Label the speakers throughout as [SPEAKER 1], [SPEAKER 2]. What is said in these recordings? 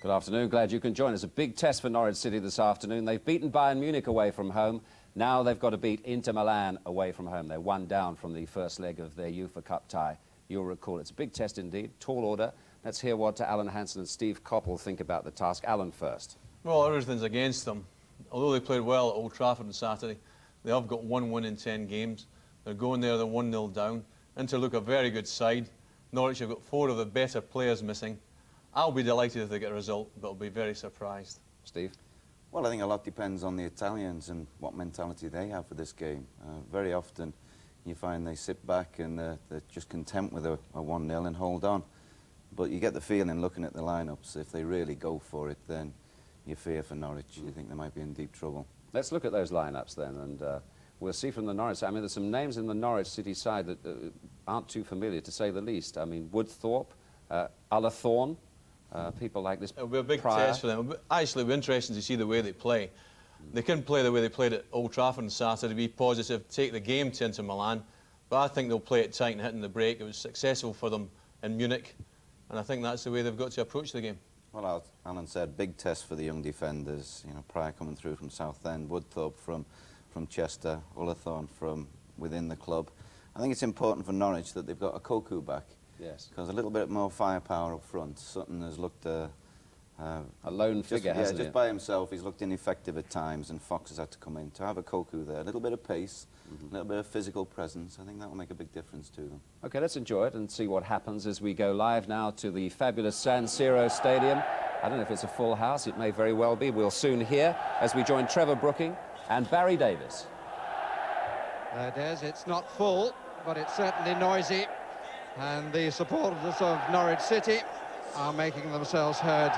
[SPEAKER 1] Good afternoon. Glad you can join us. A big test for Norwich City this afternoon. They've beaten Bayern Munich away from home. Now they've got to beat Inter Milan away from home. They're one down from the first leg of their UEFA Cup tie. You'll recall it's a big test indeed, tall order. Let's hear what Alan Hansen and Steve Coppell think about the task. Alan first.
[SPEAKER 2] Well, everything's against them. Although they played well at Old Trafford on Saturday, they have got 1 win in 10 games. They're going there, they're 1-0 down. Inter look a very good side. Norwich have got 4 of the better players missing. I'll be delighted if they get a result, but I'll be very surprised.
[SPEAKER 1] Steve?
[SPEAKER 3] Well, I think a lot depends on the Italians and what mentality they have for this game. Very often you find they sit back and they're just content with a 1-0 and hold on. But you get the feeling, looking at the lineups, if they really go for it, then you fear for Norwich. You think they might be in deep trouble. Let's look at those lineups then, and we'll see from the Norwich side. I mean, there's some names in the Norwich City side that aren't too familiar, to say the least. I mean, Woodthorpe, Ullathorne, people like this.
[SPEAKER 2] It'll be a big test for them. Actually, it'll be interesting to see the way they play. They can play the way they played at Old Trafford on Saturday, be positive, take the game to Inter Milan, but I think they'll play it tight and hitting the break. It was successful for them in Munich, and I think that's the way they've got to approach the game.
[SPEAKER 3] Well, as Alan said, big test for the young defenders. You know, Pryor coming through from Southend, Woodthorpe from Chester, Ullathorne from within the club. I think it's important for Norwich that they've got a Koku back.
[SPEAKER 1] Yes.
[SPEAKER 3] Because a little bit more firepower up front. Sutton has looked a
[SPEAKER 1] lone figure, hasn't he?
[SPEAKER 3] Just by himself, he's looked ineffective at times, and Fox has had to come in. To have a Koku there, a little bit of pace, a little bit of physical presence, I think that will make a big difference to them. OK, let's enjoy it and see what happens as we go live now to the fabulous San Siro Stadium. I don't know if it's a full house, it may very well be. We'll soon hear as we join Trevor Brooking and Barry Davis.
[SPEAKER 4] There it is. It's not full, but it's certainly noisy. And the supporters of Norwich City are making themselves heard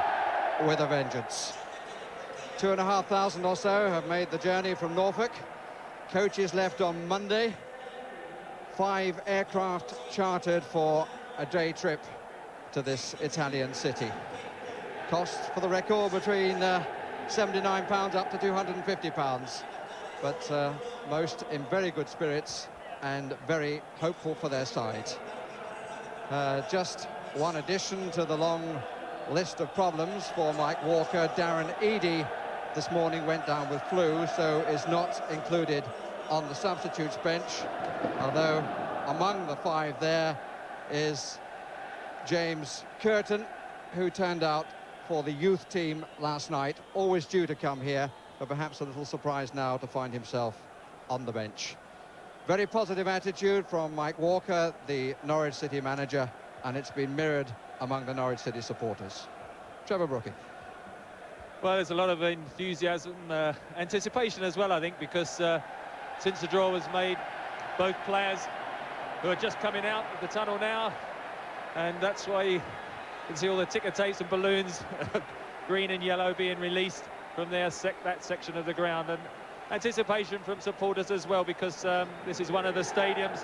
[SPEAKER 4] with a vengeance. 2,500 or so have made the journey from Norfolk. Coaches left on Monday. 5 aircraft chartered for a day trip to this Italian city. Cost, for the record, between £79 up to £250. But most in very good spirits and very hopeful for their side. Just one addition to the long list of problems for Mike Walker. Darren Eadie this morning went down with flu, so is not included on the substitutes bench, although among the 5 there is James Curtin, who turned out for the youth team last night, always due to come here, but perhaps a little surprised now to find himself on the bench. Very positive attitude from Mike Walker, the Norwich City manager, and it's been mirrored among the Norwich City supporters. Trevor Brooking.
[SPEAKER 5] Well, there's a lot of enthusiasm, anticipation as well, I think, because since the draw was made, both players who are just coming out of the tunnel now, and that's why you can see all the ticker tapes and balloons, green and yellow, being released from that section of the ground. And anticipation from supporters as well, because this is one of the stadiums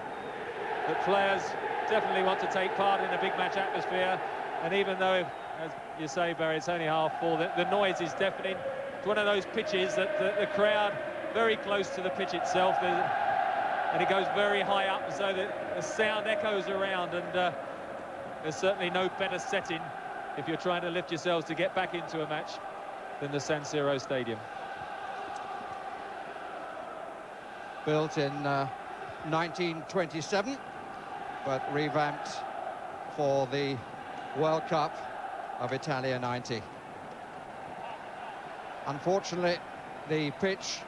[SPEAKER 5] that players definitely want to take part in, a big match atmosphere. And even though, as you say, Barry, it's only half full, the noise is deafening. It's one of those pitches that the crowd very close to the pitch itself, and it goes very high up, so the sound echoes around, and there's certainly no better setting if you're trying to lift yourselves to get back into a match than the San Siro Stadium.
[SPEAKER 4] Built in 1927, but revamped for the World Cup of Italia 90. Unfortunately, the pitch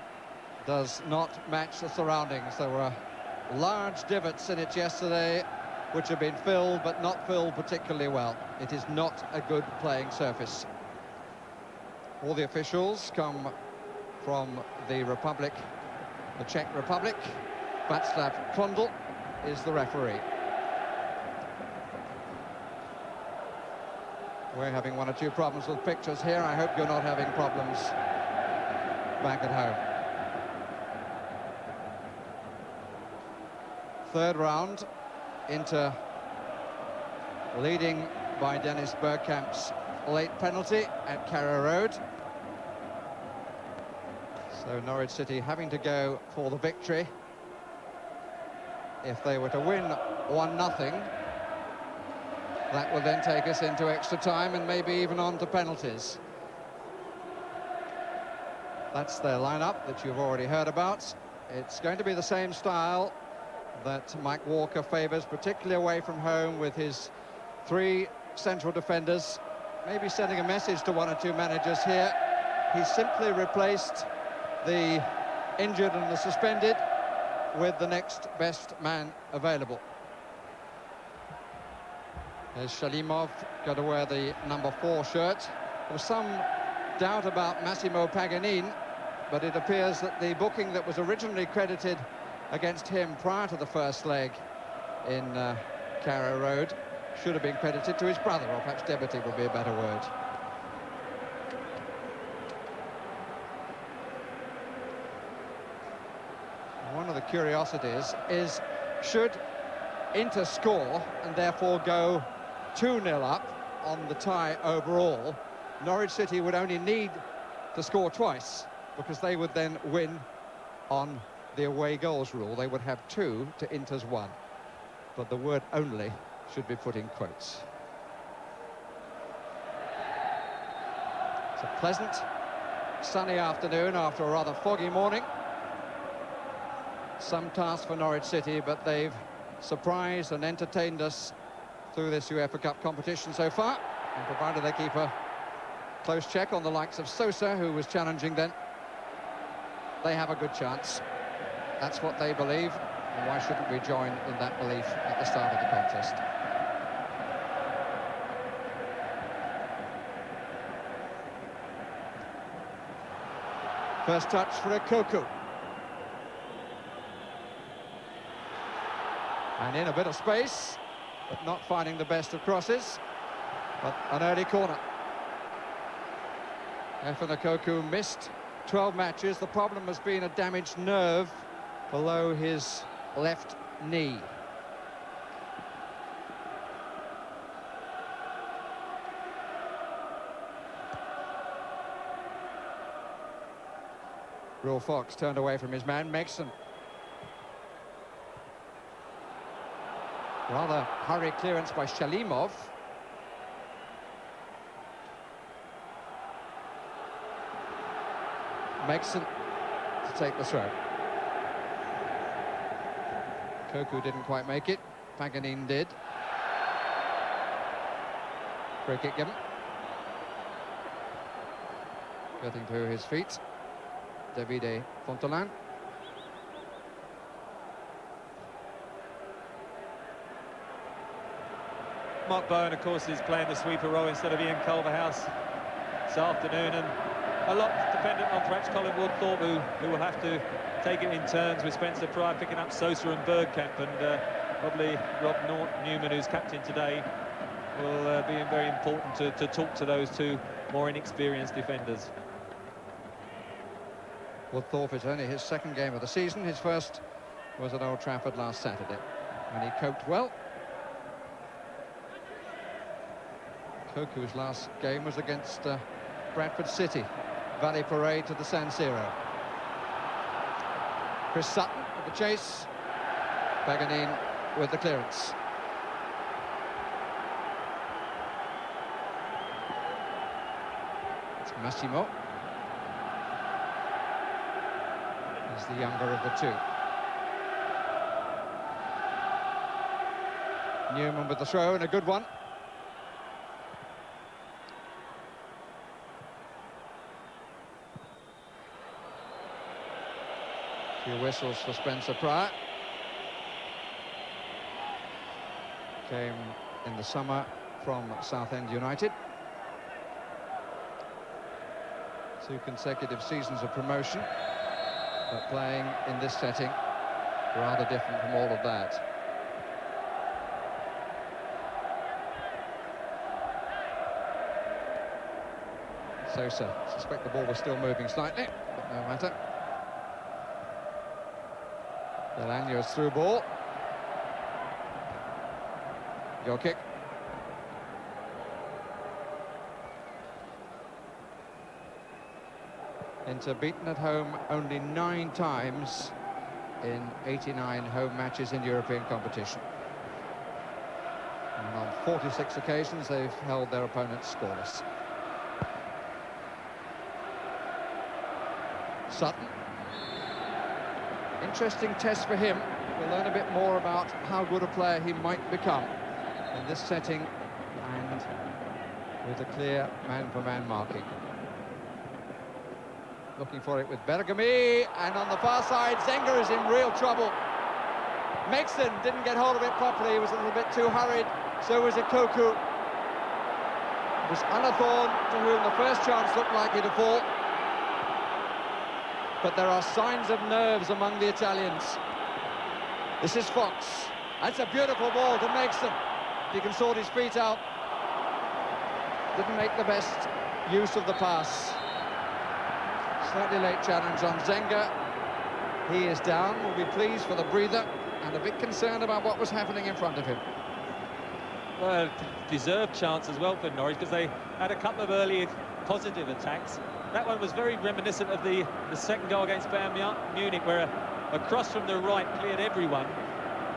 [SPEAKER 4] does not match the surroundings. There were large divots in it yesterday, which have been filled, but not filled particularly well. It is not a good playing surface. All the officials come from the Republic, the Czech Republic. Václav Klondl is the referee. We're having 1 or 2 problems with pictures here. I hope you're not having problems back at home. Third round, Inter leading by Dennis Bergkamp's late penalty at Carrow Road. So Norwich City having to go for the victory. If they were to win 1-0, That will then take us into extra time and maybe even on to penalties. That's their lineup that you've already heard about. It's going to be the same style that Mike Walker favours, particularly away from home, with his 3 central defenders. Maybe sending a message to 1 or 2 managers here. He's simply replaced the injured and the suspended with the next best man available. There's Shalimov, got to wear the number 4 shirt. There was some doubt about Massimo Paganin, but it appears that the booking that was originally credited against him prior to the first leg in Carrow Road should have been credited to his brother, or perhaps deputy would be a better word. One of the curiosities is, should Inter score and therefore go 2-0 up on the tie overall, Norwich City would only need to score twice, because they would then win on the away goals rule. They would have 2 to Inter's 1. But the word "only" should be put in quotes. It's a pleasant, sunny afternoon after a rather foggy morning. Some task for Norwich City, but they've surprised and entertained us through this UEFA Cup competition so far, and provided they keep a close check on the likes of Sosa, who was challenging then, they have a good chance. That's what they believe, and why shouldn't we join in that belief at the start of the contest? First touch for Koku. And in a bit of space, but not finding the best of crosses, but an early corner. Koku missed 12 matches. The problem has been a damaged nerve below his left knee. Will Fox turned away from his man, Megson. Rather hurried clearance by Shalimov. Megson to take the throw. Koku didn't quite make it. Paganin did. Free kick given. Getting to his feet. Davide Fontolan.
[SPEAKER 5] Mark Bowen, of course, is playing the sweeper role instead of Ian Culverhouse this afternoon, and a lot dependent on perhaps Colin Woodthorpe, who will have to take it in turns with Spencer Pryor picking up Sosa and Bergkamp, and probably Rob Newman, who's captain today, will be very important to talk to those 2 more inexperienced defenders.
[SPEAKER 4] Woodthorpe is only his 2nd game of the season. His first was at Old Trafford last Saturday, and he coped well. Koku's last game was against Bradford City. Valley Parade to the San Siro. Chris Sutton with the chase. Paganin with the clearance. It's Massimo. He's the younger of the 2. Newman with the throw, and a good one. Few whistles for Spencer Pryor. Came in the summer from Southend United. 2 consecutive seasons of promotion, but playing in this setting, rather different from all of that. Sosa, suspect the ball was still moving slightly, but no matter. Delagno's through ball. Your kick. Inter beaten at home only 9 times in 89 home matches in European competition. And And on 46 occasions, they've held their opponents scoreless. Sutton. Interesting test for him. We'll learn a bit more about how good a player he might become in this setting and with a clear man-for-man marking. Looking for it with Bergami, and on the far side, Zenga is in real trouble. Mason didn't get hold of it properly, he was a little bit too hurried, so was Ikoku. It was Anathorn to whom the first chance looked likely to fall. But there are signs of nerves among the Italians. This is Fox. That's a beautiful ball to Mason. He can sort his feet out. Didn't make the best use of the pass. Slightly late challenge on Zenga. He is down, will be pleased for the breather, and a bit concerned about what was happening in front of him.
[SPEAKER 5] Well, deserved chance as well for Norwich, because they had a couple of early positive attacks. That one was very reminiscent of the second goal against Bayern Munich, where a cross from the right cleared everyone.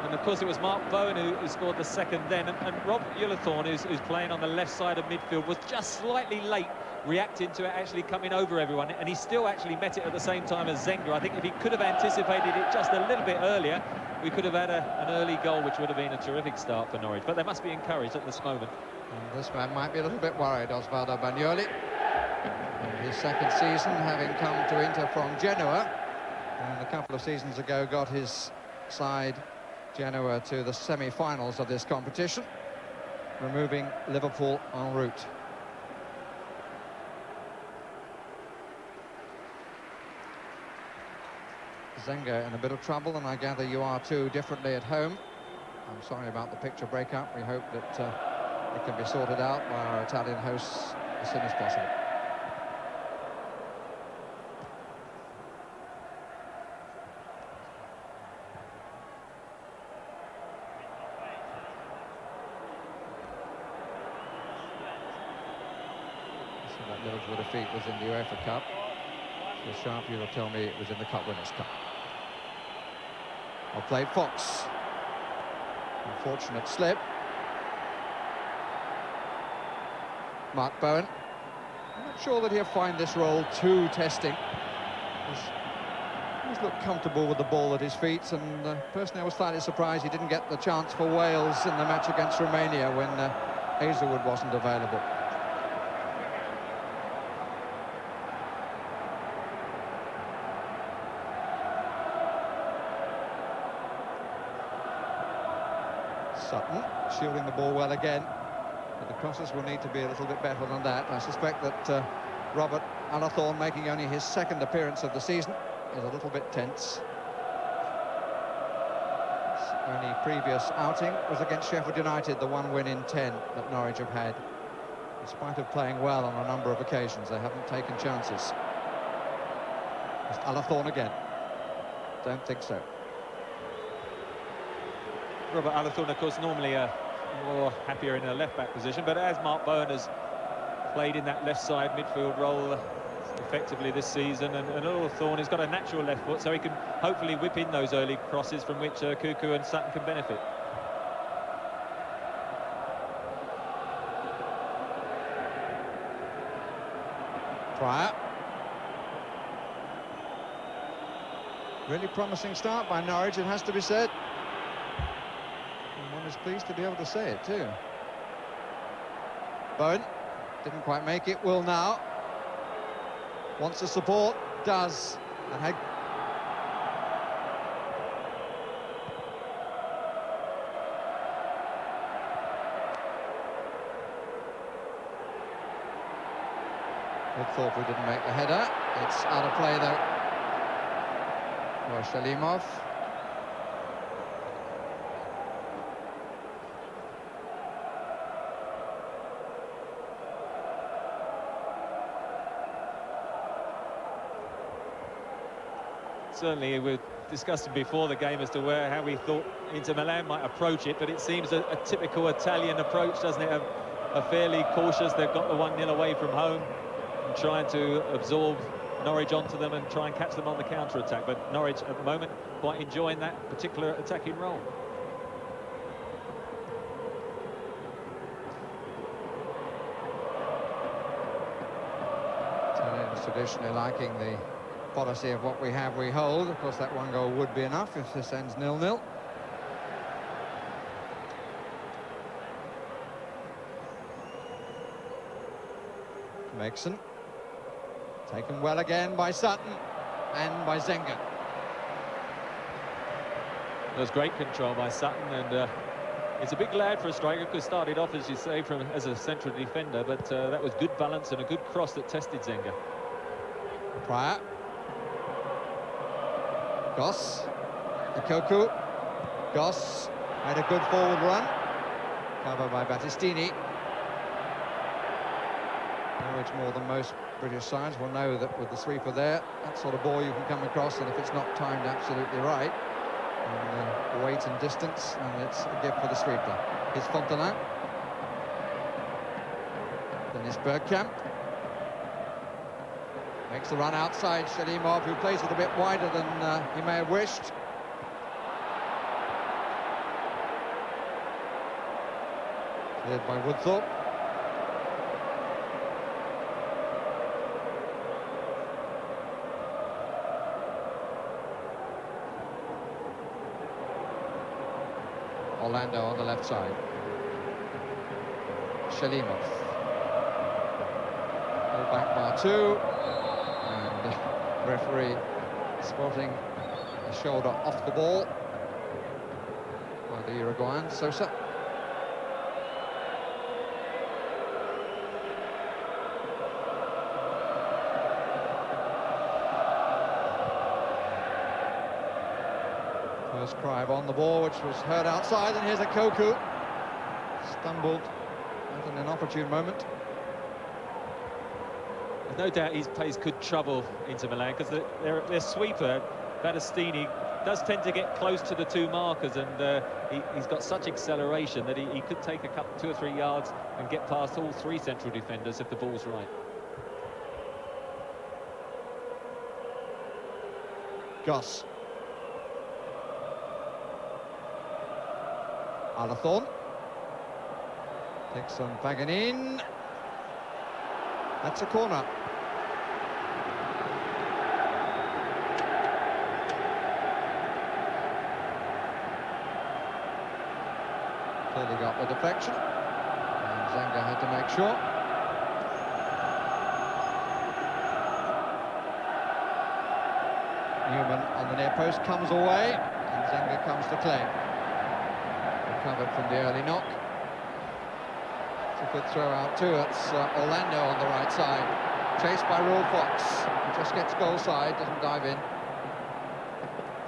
[SPEAKER 5] And of course it was Mark Bowen who scored the second then, and Rob Ullathorne, who's playing on the left side of midfield, was just slightly late reacting to it actually coming over everyone, and he still actually met it at the same time as Zenga. I think if he could have anticipated it just a little bit earlier, we could have had an early goal, which would have been a terrific start for Norwich. But they must be encouraged at this moment.
[SPEAKER 4] And this man might be a little bit worried, Osvaldo Bagnoli. In his second season, having come to Inter from Genoa, and a couple of seasons ago got his side, Genoa, to the semi-finals of this competition, removing Liverpool en route. Zenga in a bit of trouble, and I gather you are too, differently at home. I'm sorry about the picture breakup. We hope that it can be sorted out by our Italian hosts as soon as possible. So that Liverpool defeat was in the UEFA Cup. So Sharp, you will tell me it was in the Cup Winners' Cup. Well played, Fox. Unfortunate slip. Mark Bowen. I'm not sure that he'll find this role too testing. He's looked comfortable with the ball at his feet, and personally I was slightly surprised he didn't get the chance for Wales in the match against Romania when Hazelwood wasn't available. Sutton shielding the ball well again, but the crosses will need to be a little bit better than that. I suspect that Robert Anathorn, making only his second appearance of the season, is a little bit tense. His only previous outing was against Sheffield United, the one win in 10 that Norwich have had. In spite of playing well on a number of occasions, they haven't taken chances. It's Anathorn again. Don't think so.
[SPEAKER 5] Robert Anathorn, of course, normally more happier in a left-back position, but as Mark Bowen has played in that left-side midfield role effectively this season, and Anathorn has got a natural left foot, so he can hopefully whip in those early crosses from which Cuckoo and Sutton can benefit.
[SPEAKER 4] Pryor. Really promising start by Norwich, it has to be said. And one is pleased to be able to say it too. Bowen didn't quite make it, will now. Wants the support, does. And Thorpe didn't make the header. It's out of play though. Or Shalimov.
[SPEAKER 5] Certainly, we discussed before the game as to how we thought Inter Milan might approach it, but it seems a typical Italian approach, doesn't it? A fairly cautious. They've got the 1-0 away from home, and trying to absorb Norwich onto them and try and catch them on the counter-attack. But Norwich, at the moment, quite enjoying that particular attacking role.
[SPEAKER 4] traditionally liking the policy of what we have, we hold. Of course, that one goal would be enough if this ends 0-0. Megson. Taken well again by Sutton and by Zenga.
[SPEAKER 5] There was great control by Sutton, and it's a big lad for a striker, because started off, as you say, as a central defender, but that was good balance and a good cross that tested Zenga.
[SPEAKER 4] Pryor. Goss. Ikoku. Goss made a good forward run. Covered by Battistini. Norwich, more than most British sides, will know that with the sweeper there, that sort of ball you can come across, and if it's not timed absolutely right, and weight and distance, and it's a gift for the sweeper. Here's Fontanin. Then it's Bergkamp. Makes the run outside Shalimov, who plays it a bit wider than he may have wished. Cleared by Woodthorpe. Orlando on the left side. Shalimov. Go back bar two. And referee spotting a shoulder off the ball by the Uruguayan, Sosa. First Crive on the ball, which was heard outside, and here's a Koku. Stumbled at an inopportune moment.
[SPEAKER 5] There's no doubt his pace could trouble Inter Milan, because their sweeper, Battistini, does tend to get close to the two markers, and he's got such acceleration that he could take a couple, 2 or 3 yards and get past all 3 central defenders if the ball's right.
[SPEAKER 4] Goss. Alathorn takes on Paganin. That's a corner. Clearly got the deflection, and Zenga had to make sure. Newman on the near post comes away, and Zenga comes to claim. Recovered from the early knock. It's a good throw out too. It's Orlando on the right side, chased by Raul Fox, who just gets goal side, doesn't dive in.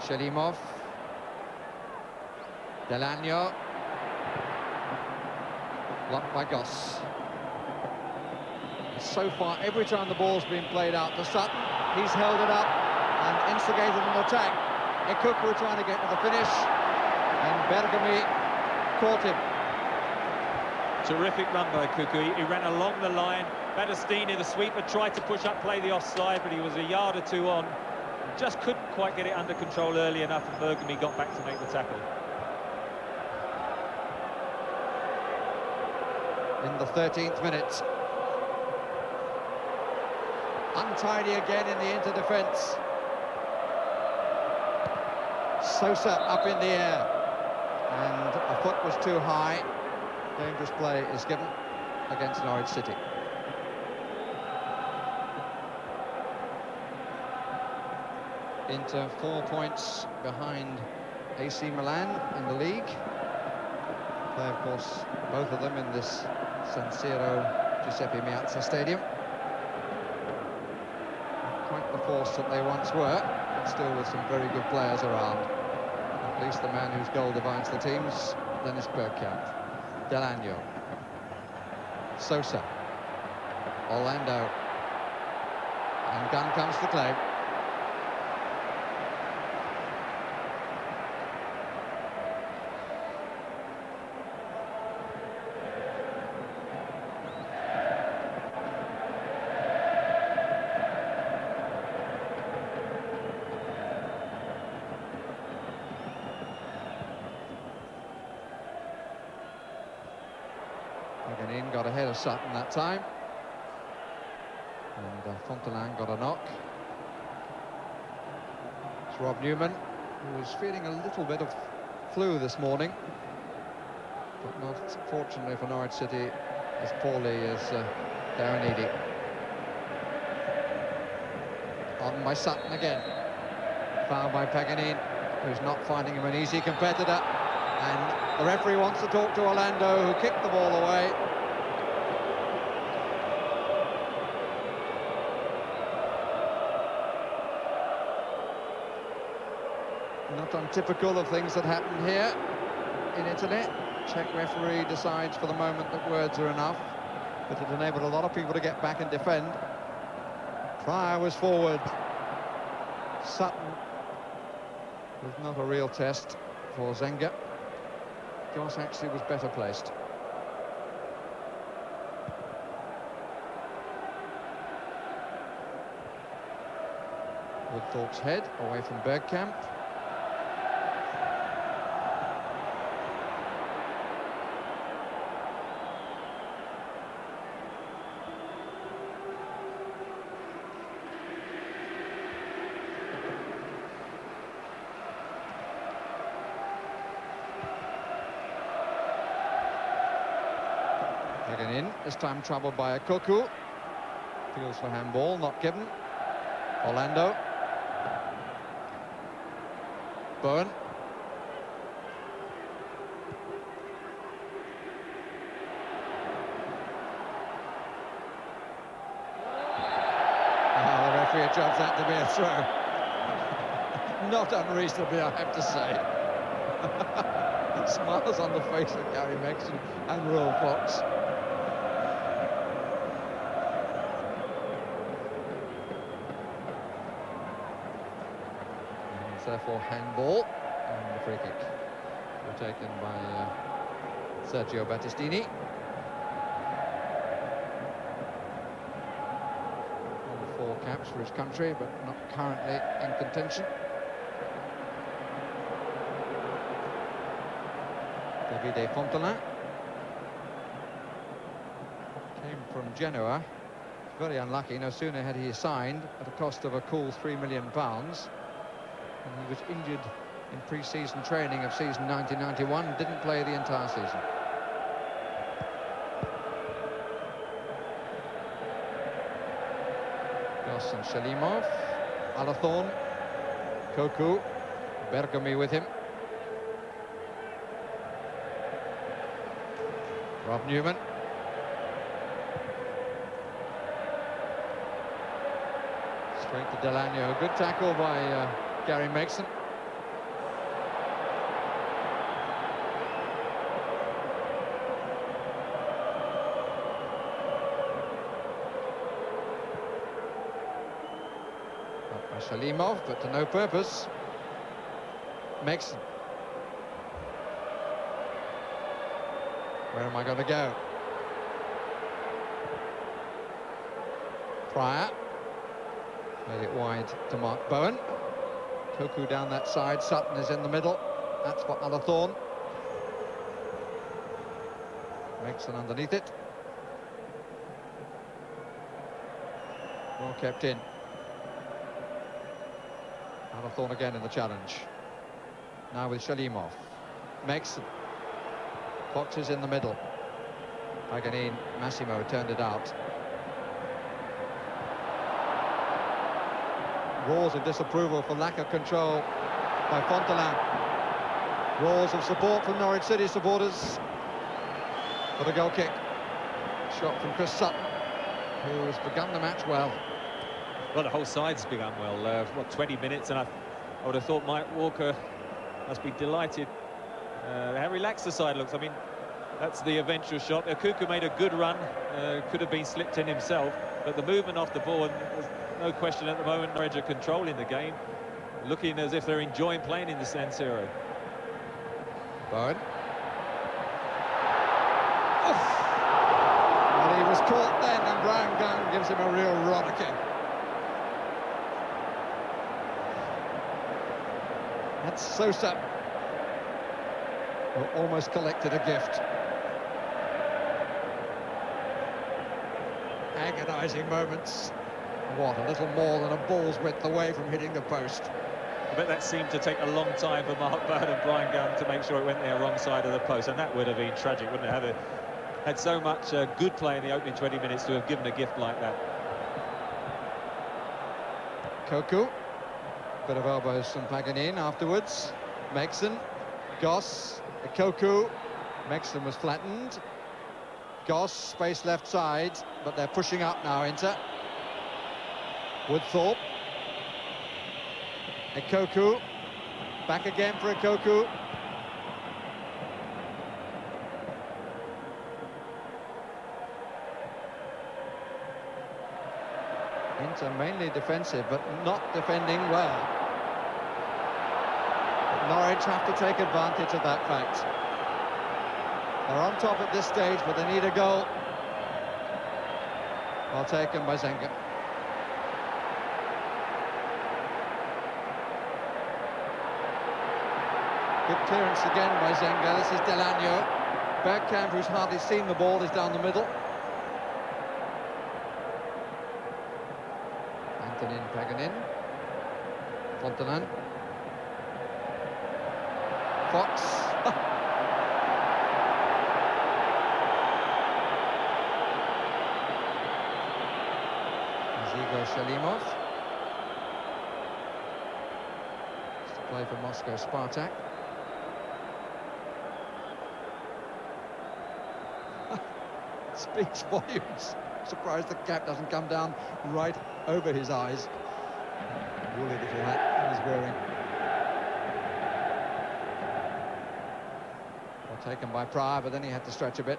[SPEAKER 4] Shalimov. Delagno. Blocked by Goss. So far, every time the ball's been played out to Sutton, he's held it up and instigated an attack. Ikoku trying to get to the finish, and Bergami caught him.
[SPEAKER 5] Terrific run by Ikoku. He ran along the line. Battistini, the sweeper, tried to push up, play the offside, but he was a yard or two on. Just couldn't quite get it under control early enough, and Bergami got back to make the tackle.
[SPEAKER 4] In the 13th minute. Untidy again in the inter-defence. Sosa up in the air, and a foot was too high. Dangerous play is given against Norwich City. Inter 4 points behind AC Milan in the league. Play, of course, both of them in this San Siro Giuseppe Meazza Stadium. Not quite the force that they once were, but still with some very good players around. At least the man whose goal divides the teams, Dennis Bergkamp. Delagno. Sosa. Orlando. And Gunn comes to claim. Paganin got ahead of Sutton that time. And Fontaine got a knock. It's Rob Newman, who was feeling a little bit of flu this morning, but not, fortunately for Norwich City, as poorly as Darren Eady. On by Sutton again. Fouled by Paganini, who's not finding him an easy competitor. And the referee wants to talk to Orlando, who kicked the ball away. Not untypical of things that happen here in Italy. Czech referee decides for the moment that words are enough, but it enabled a lot of people to get back and defend. Pryor was forward. Sutton was not a real test for Zenga. Joss actually was better placed. Woodthorpe's head away from Bergkamp. Taken in, this time troubled by a Koku. Feels for handball, not given. Orlando. Bowen. The referee judged that to be a throw. Not unreasonably, I have to say. Smiles on the face of Gary Megson and Will Fox. Therefore handball, and the free kick were taken by Sergio Battistini. On 4 caps for his country, but not currently in contention. Davide Fontaine came from Genoa. Very unlucky. No sooner had he signed at a cost of a cool £3 million. And he was injured in pre-season training of season 1991, didn't play the entire season. Goss and Shalimov, Alathorn, Koku, Bergamy with him. Rob Newman. Straight to Delano, good tackle by Gary Megson. Up by Shalimov, but to no purpose. Megson. Where am I going to go? Pryor. Made it wide to Mark Bowen. Koku down that side, Sutton is in the middle. That's for Alathorn. Megson underneath it. Well kept in. Alathorn again in the challenge. Now with Shalimov. Megson. Fox is in the middle. Paganini, Massimo turned it out. Roars of disapproval for lack of control by Fontaine. Roars of support from Norwich City supporters for the goal kick. Shot from Chris Sutton, who has begun the match well.
[SPEAKER 5] Well, the whole side's begun well. 20 minutes, and I would have thought Mike Walker must be delighted how relaxed the side looks. I mean, that's the eventual shot. Kuku made a good run, could have been slipped in himself, but the movement off the ball, and there's no question at the moment Norwich are controlling the game, looking as if they're enjoying playing in the San Siro.
[SPEAKER 4] Bowen. Well, he was caught then, and Brian Gunn gives him a real rollicking. That's Sosa, who almost collected a gift. Agonising moments What, a little more than a ball's width away from hitting the post.
[SPEAKER 5] I bet that seemed to take a long time for Mark Byrne and Brian Gunn to make sure it went there wrong side of the post, and that would have been tragic, wouldn't it? Had so much good play in the opening 20 minutes to have given a gift like that.
[SPEAKER 4] Koku, bit of elbows from Paganin afterwards. Megson, Goss, Koku. Megson was flattened. Goss, space left side, but they're pushing up now, Inter. Woodthorpe. Koku, back again for Koku. Inter mainly defensive, but not defending well. But Norwich have to take advantage of that fact. They're on top at this stage, but they need a goal. Well taken by Zenga. Good clearance again by Zenga. This is Delagno. Bergkamp, who's hardly seen the ball, is down the middle. Antonin Paganin. Fontanan. Fox. Igor Shalimov. It's to play for Moscow Spartak. Speaks volumes. Surprised the cap doesn't come down right over his eyes. Woolly little hat he's wearing. Well taken by Pryor, but then he had to stretch a bit.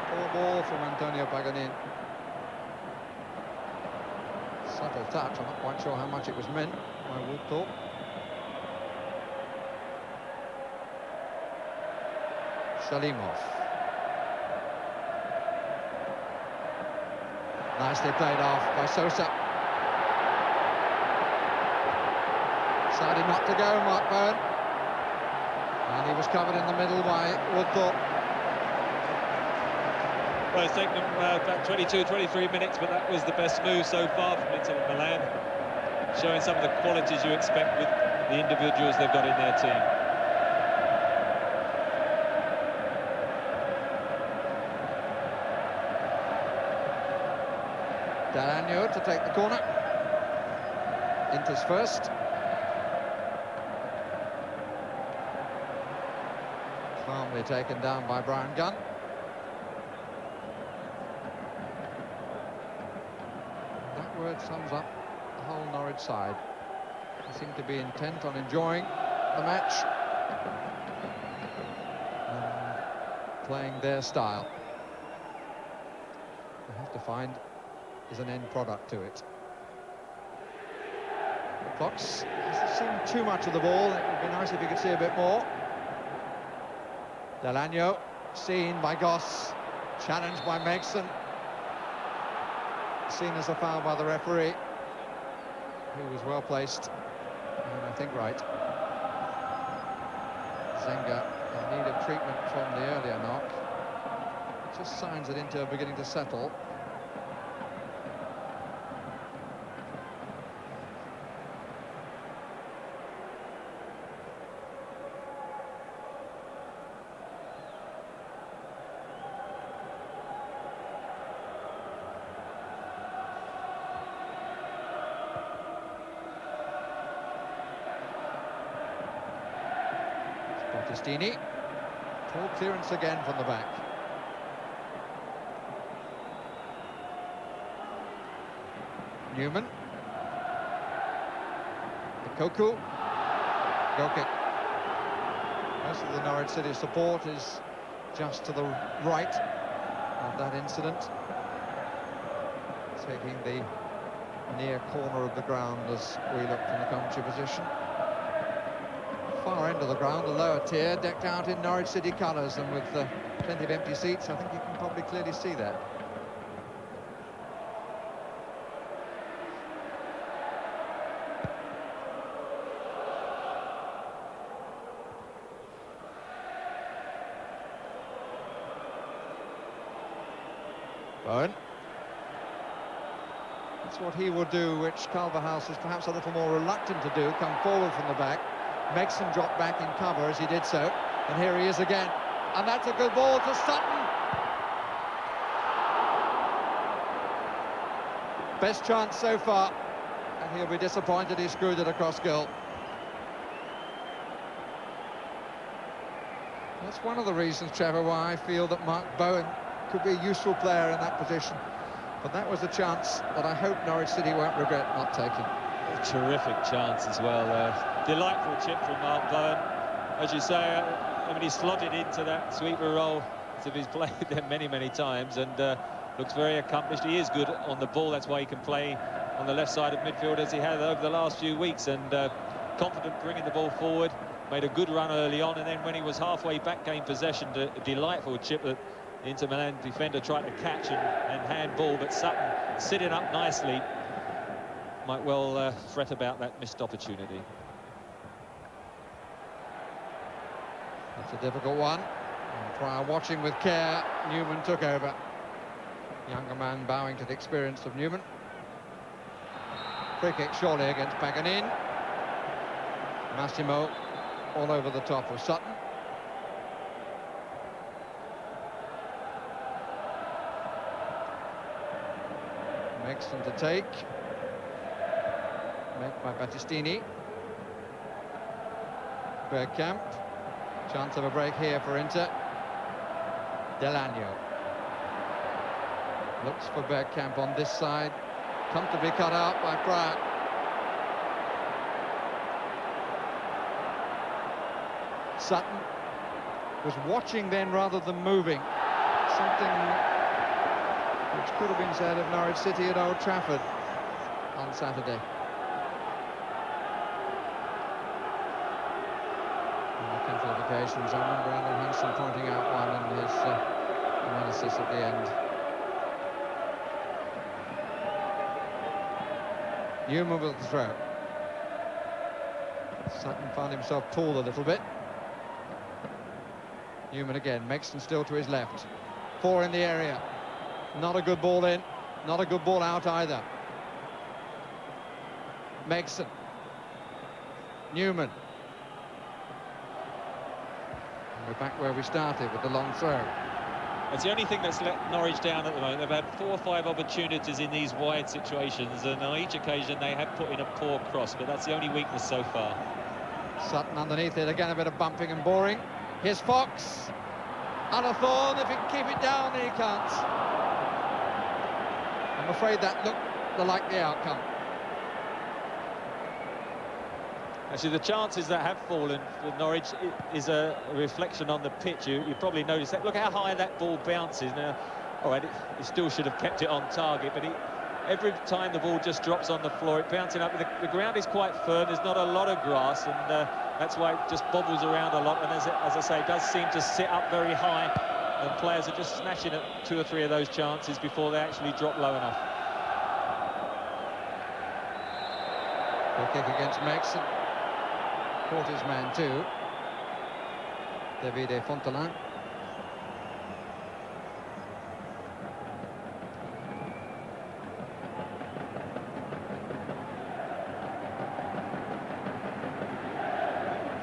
[SPEAKER 4] Poor ball from Antonio Paganin. Subtle touch, I'm not quite sure how much it was meant by Woodthorpe. Shalimov. Nicely played off by Sosa. Decided not to go, Mark Byrne. And he was covered in the middle by Woodthorpe.
[SPEAKER 5] Well, it's taken them about 22, 23 minutes, but that was the best move so far from Inter Milan, showing some of the qualities you expect with the individuals they've got in their team.
[SPEAKER 4] Delagno to take the corner. Inter's first. Calmly taken down by Brian Gunn. That word sums up the whole Norwich side. They seem to be intent on enjoying the match and playing their style. They have to find is an end product to it. Fox hasn't seen too much of the ball. It would be nice if he could see a bit more. Delagno, seen by Goss, challenged by Megson. Seen as a foul by the referee, who was well placed, and I think right. Zenga in need of treatment from the earlier knock. Just signs that Inter are beginning to settle. Battistini. Poor clearance again from the back. Newman. Koku. Goal kick. Most of the Norwich City support is just to the right of that incident, taking the near corner of the ground as we look from the commentary position. Far end of the ground, the lower tier, decked out in Norwich City colours, and with plenty of empty seats, I think you can probably clearly see that. Bowen. That's what he will do, which Culverhouse is perhaps a little more reluctant to do, come forward from the back. Megson dropped back in cover as he did so, and here he is again. And that's a good ball to Sutton. Best chance so far, and he'll be disappointed he screwed it across goal. That's one of the reasons, Trevor, why I feel that Mark Bowen could be a useful player in that position. But that was a chance that I hope Norwich City won't regret not taking.
[SPEAKER 5] A terrific chance as well. Delightful chip from Mark Bowen. As you say, I mean, he slotted into that sweeper role as if he's played there many, many times, and looks very accomplished. He is good on the ball. That's why he can play on the left side of midfield as he has over the last few weeks, and confident bringing the ball forward. Made a good run early on, and then when he was halfway back, gained possession. A delightful chip that the Inter Milan defender tried to catch and handball, but Sutton sitting up nicely might well fret about that missed opportunity.
[SPEAKER 4] That's a difficult one. And Pryor watching with care. Newman took over. Younger man bowing to the experience of Newman. Free kick surely against Paganini. Massimo all over the top of Sutton. Megson to take. Met by Battistini. Bergkamp. Chance of a break here for Inter. Delagno. Looks for Bergkamp on this side. Comfortably cut out by Pryor. Sutton was watching then rather than moving. Something which could have been said of Norwich City at Old Trafford on Saturday. And a couple of occasions, I remember Alan Hansen pointing out one in his analysis at the end. Newman with the throw. Sutton found himself pulled a little bit. Newman again, Megson still to his left. Four in the area. Not a good ball in, not a good ball out either. Megson. Newman. And we're back where we started with the long throw.
[SPEAKER 5] It's the only thing that's let Norwich down at the moment. They've had 4 or 5 opportunities in these wide situations, and on each occasion they have put in a poor cross, but that's the only weakness so far.
[SPEAKER 4] Sutton underneath it, again a bit of bumping and boring. Here's Fox. Thorne, if he can keep it down, he can't. I'm afraid that looked the likely outcome.
[SPEAKER 5] Actually, the chances that have fallen for Norwich is a reflection on the pitch. You probably noticed that. Look how high that ball bounces. Now, all right, he still should have kept it on target, but every time the ball just drops on the floor, it bouncing up. The ground is quite firm. There's not a lot of grass, and that's why it just bobbles around a lot. And as I say, it does seem to sit up very high, and players are just snatching at 2 or 3 of those chances before they actually drop low enough.
[SPEAKER 4] Free kick against Megson. Caught his man too. Davide Fontaine.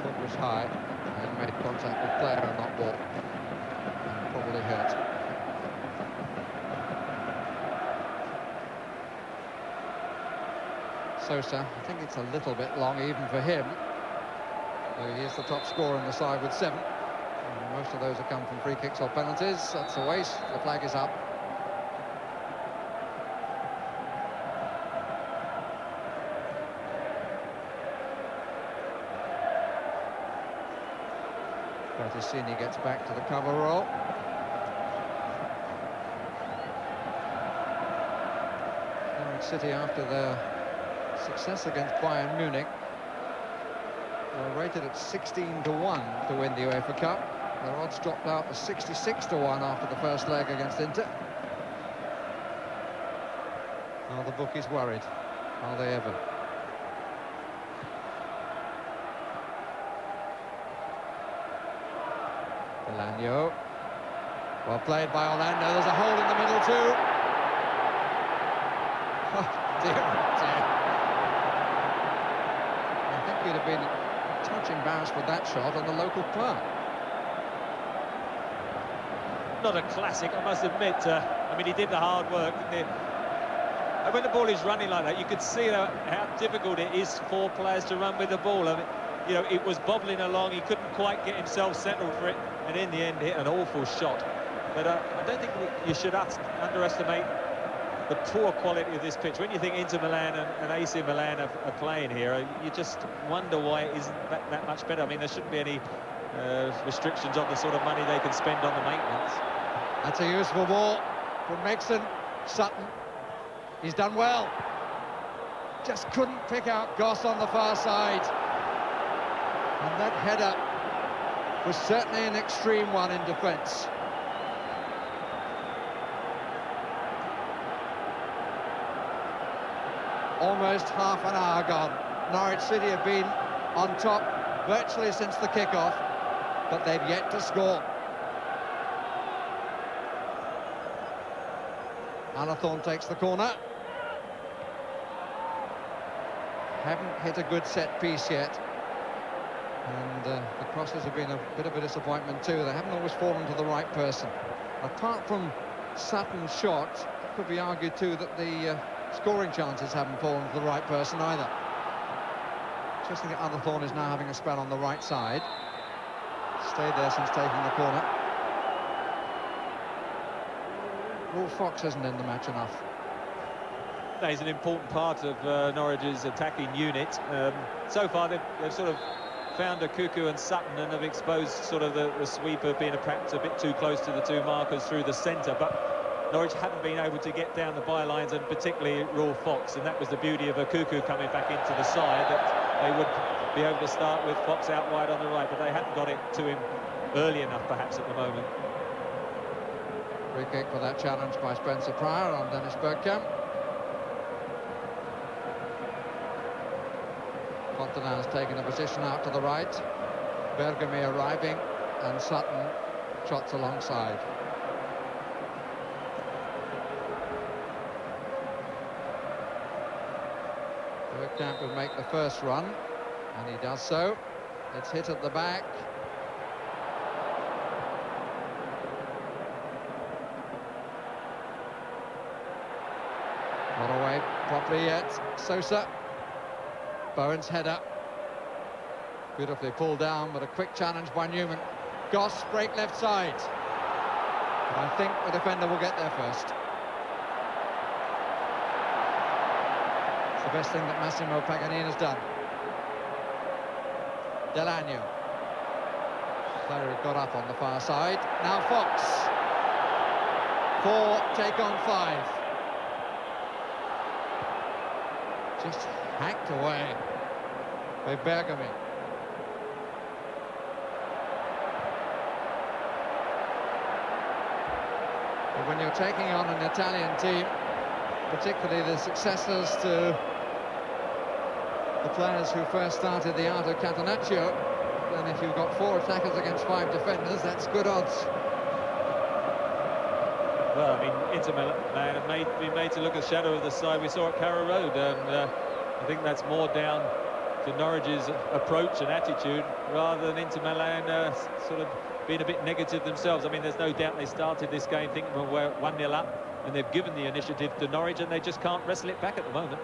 [SPEAKER 4] Foot was high and made contact with player and not ball. And probably hurt. Sosa, I think it's a little bit long even for him. He is the top scorer on the side with 7. And most of those have come from free kicks or penalties. That's a waste. The flag is up. Battistini gets back to the cover roll. Norwich City, after their success against Bayern Munich, were rated at 16-1 to win the UEFA Cup. Their odds dropped out to 66-1 after the first leg against Inter. Are the bookies worried? Are they ever? Delagno. Well played by Orlando. There's a hole in the middle too. Dear, oh dear. I think you'd have been a touch embarrassed with that shot on the local park.
[SPEAKER 5] Not a classic, I must admit. I mean, he did the hard work, didn't he? And when the ball is running like that, you could see how difficult it is for players to run with the ball. I mean, you know, it was bobbling along, he couldn't quite get himself settled for it, and in the end hit an awful shot. But I don't think you should underestimate the poor quality of this pitch. When you think Inter Milan and AC Milan are playing here, you just wonder why it isn't that much better. I mean, there shouldn't be any restrictions on the sort of money they can spend on the maintenance.
[SPEAKER 4] That's a useful ball from Megson. Sutton, he's done well. Just couldn't pick out Goss on the far side. And that header was certainly an extreme one in defence. Almost half an hour gone. Norwich City have been on top virtually since the kickoff, but they've yet to score. Alathorn takes the corner. Haven't hit a good set piece yet. And the crosses have been a bit of a disappointment too. They haven't always fallen to the right person. Apart from Sutton's shot, it could be argued too that the scoring chances haven't fallen to the right person either. Interesting that Alathorn is now having a spell on the right side. Stayed there since taking the corner. Will Fox isn't in the match enough.
[SPEAKER 5] No, he's an important part of Norwich's attacking unit. So far they've sort of found a Cuckoo and Sutton and have exposed sort of the sweeper being perhaps a bit too close to the two markers through the centre, but Norwich haven't been able to get down the bylines, and particularly Will Fox, and that was the beauty of a Cuckoo coming back into the side, that they would be able to start with Fox out wide on the right, but they hadn't got it to him early enough perhaps at the moment.
[SPEAKER 4] Free kick for that challenge by Spencer Pryor on Dennis Bergkamp. Fontenay's taken a position out to the right. Bergamy arriving, and Sutton trots alongside. Bergkamp will make the first run, and he does so. It's hit at the back. Not away properly yet. Sosa. Bowen's header. Beautifully pulled down, but a quick challenge by Newman. Goss, break left side. But I think the defender will get there first. It's the best thing that Massimo Paganini has done. Delagno. Player got up on the far side. Now Fox. 4 take on 5. Just hacked away by Bergamy. But when you're taking on an Italian team, particularly the successors to the players who first started the art of Catenaccio, then if you've got 4 attackers against 5 defenders, that's good odds.
[SPEAKER 5] Well, I mean, Inter Milan have been made to look a shadow of the side we saw at Carrow Road. I think that's more down to Norwich's approach and attitude rather than Inter Milan sort of being a bit negative themselves. I mean, there's no doubt they started this game thinking we're 1-0 up, and they've given the initiative to Norwich, and they just can't wrestle it back at the moment.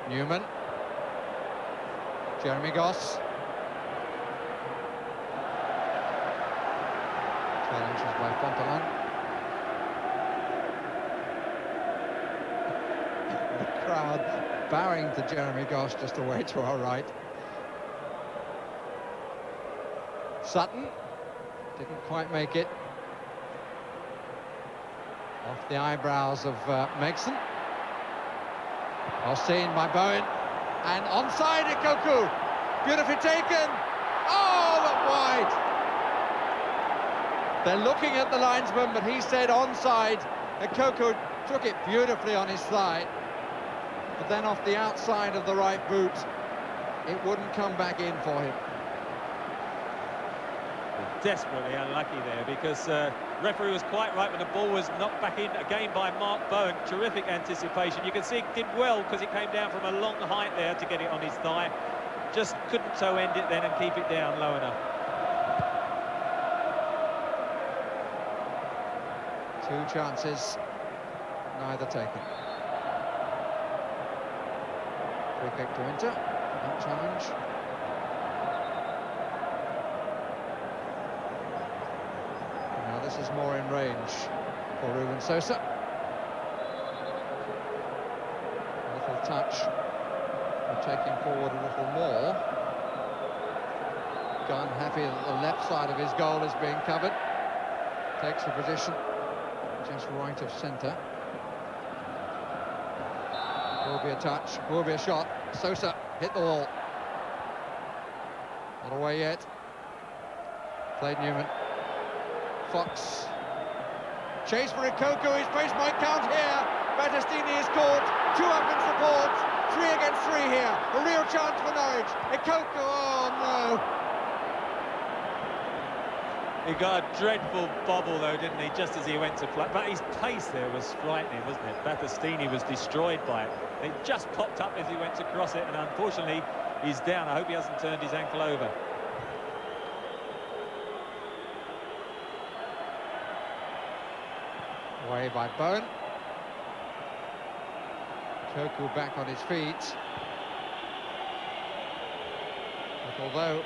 [SPEAKER 4] Newman. Jeremy Goss. Challenges by Fontaine. The crowd bowing to Jeremy Goss just away to our right. Sutton didn't quite make it. Off the eyebrows of Megson. Well seen by Bowen. And onside Ikoku. Beautifully taken. Oh, look wide. They're looking at the linesman, but he said onside. Ikoku took it beautifully on his thigh. But then off the outside of the right boot, it wouldn't come back in for him.
[SPEAKER 5] Desperately unlucky there, because referee was quite right when the ball was knocked back in again by Mark Bowen. Terrific anticipation. You can see it did well because it came down from a long height there to get it on his thigh. Just couldn't toe end it then and keep it down low enough.
[SPEAKER 4] Two chances, neither taken. Free kick to Inter, no challenge. Now this is more in range for Ruben Sosa. A little touch, will take him forward a little more. Gunn happy that the left side of his goal is being covered. Takes a position just right of centre. Will be a touch, will be a shot. Sosa hit the wall. Not away yet. Played Newman. Fox. Chase for Ikoku, his pace might count here. Battistini is caught. 2 up in support. 3 against 3 here. A real chance for Norwich. Ikoku, oh no.
[SPEAKER 5] He got a dreadful bobble though, didn't he, just as he went to play. But his pace there was frightening, wasn't it? Battistini was destroyed by it. It just popped up as he went to cross it, and unfortunately he's down. I hope he hasn't turned his ankle over.
[SPEAKER 4] Away by Bowen. Koku back on his feet. But although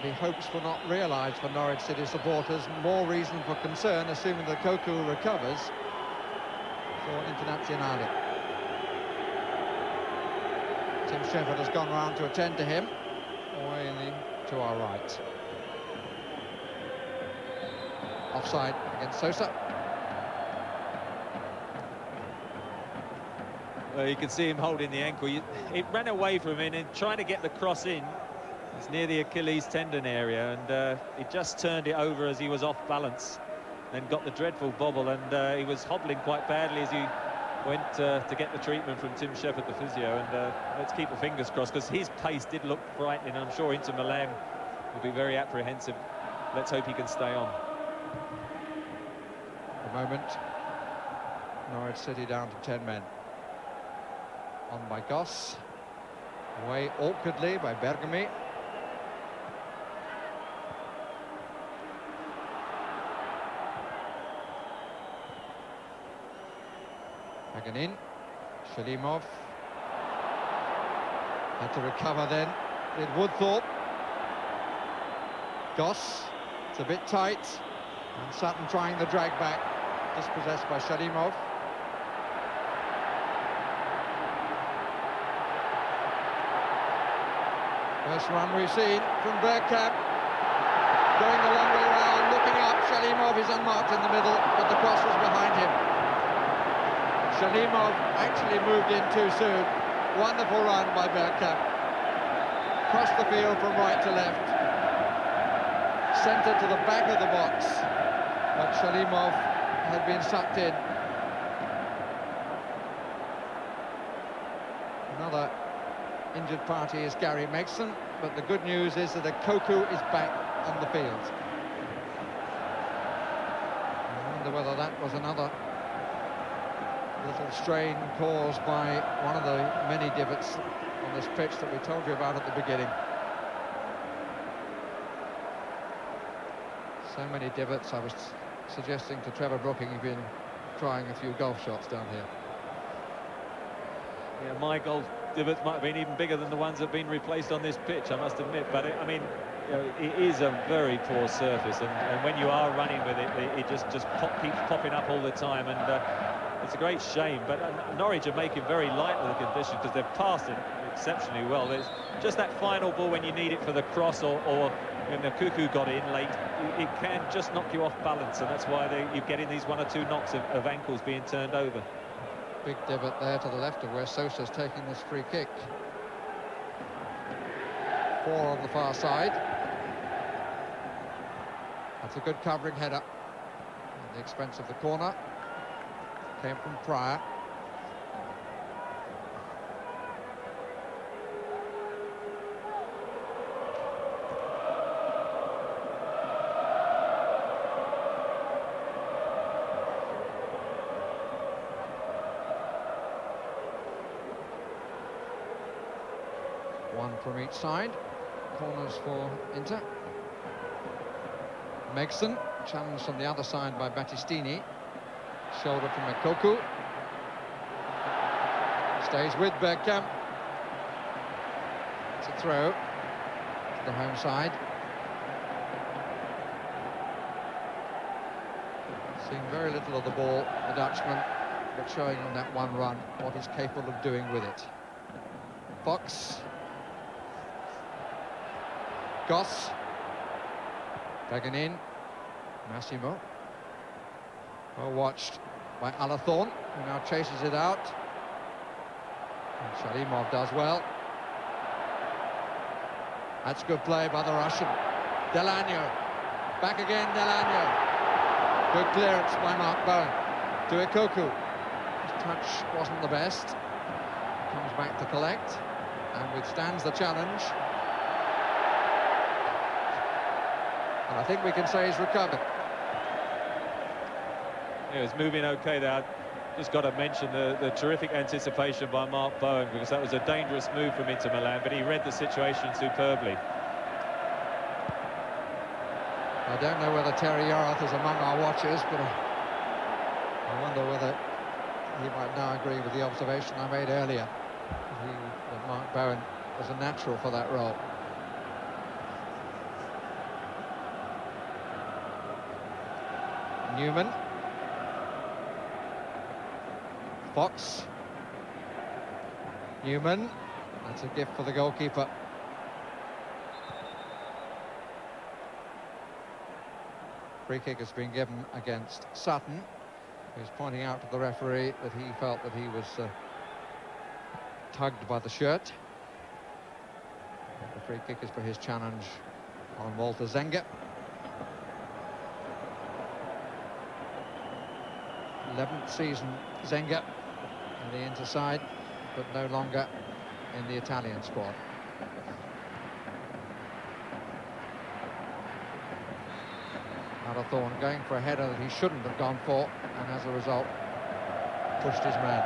[SPEAKER 4] the hopes were not realised for Norwich City supporters, more reason for concern, assuming that Koku recovers for Internazionale. Tim Shepard has gone round to attend to him, away to our right. Offside against Sosa.
[SPEAKER 5] Well, you can see him holding the ankle. It ran away from him and trying to get the cross in. It's near the Achilles tendon area, and he just turned it over as he was off balance, then got the dreadful bobble, and he was hobbling quite badly as he went to get the treatment from Tim Shepard, the physio. And let's keep our fingers crossed, because his pace did look frightening. I'm sure Inter Milan will be very apprehensive. Let's hope he can stay on.
[SPEAKER 4] At the moment, Norwich City down to 10 men. On by Goss, away awkwardly by Bergami. Paganin, Shalimov had to recover then, did Woodthorpe. Goss, it's a bit tight, and Sutton trying the drag back, dispossessed by Shalimov. First run we've seen from Bergkamp, going the long way around, looking up. Shalimov is unmarked in the middle, but the cross was behind him. Shalimov actually moved in too soon. Wonderful run by Bergkamp. Crossed the field from right to left. Centre to the back of the box, but Shalimov had been sucked in. Another injured party is Gary Megson, but the good news is that Koku is back on the field. I wonder whether that was another little strain caused by one of the many divots on this pitch that we told you about at the beginning. So many divots. I was suggesting to Trevor Brooking he'd been trying a few golf shots down here.
[SPEAKER 5] Yeah, my golf divots might have been even bigger than the ones that have been replaced on this pitch, I must admit. But I mean, you know, it is a very poor surface, and when you are running with it, it just keeps popping up all the time, and it's a great shame. But Norwich are making very light of the conditions, because they've passed it exceptionally well. There's just that final ball when you need it for the cross, or when the Cuckoo got in late, it can just knock you off balance, and that's why you're getting these 1 or 2 knocks of ankles being turned over.
[SPEAKER 4] Big divot there to the left of where Sosa's taking this free kick. 4 on the far side. That's a good covering header at the expense of the corner. Came from Pryor. from each side. Corners for Inter. Megson, challenged from the other side by Battistini. Shoulder from Ekoku. Stays with Bergkamp. It's a throw to the home side. Seeing very little of the ball, the Dutchman, but showing on that one run what he's capable of doing with it. Fox. Goss. Paganin. Massimo. Well watched by Alathorn, who now chases it out. And Shalimov does well. That's good play by the Russian. Delagno. Back again, Delagno. Good clearance by Mark Bowen. To Ekoku. His touch wasn't the best. Comes back to collect and withstands the challenge. And I think we can say he's recovered.
[SPEAKER 5] He was moving okay there. Just got to mention the terrific anticipation by Mark Bowen, because that was a dangerous move from Inter Milan, but he read the situation superbly.
[SPEAKER 4] I don't know whether Terry Yorath is among our watchers, but I wonder whether he might now agree with the observation I made earlier, that Mark Bowen was a natural for that role. Newman. Fox. Newman. That's a gift for the goalkeeper. Free kick has been given against Sutton, who's pointing out to the referee that he felt that he was tugged by the shirt. The free kick is for his challenge on Walter Zenga. 11th season Zenga in the Inter side, but no longer in the Italian squad. Alathorn going for a header that he shouldn't have gone for, and as a result pushed his man.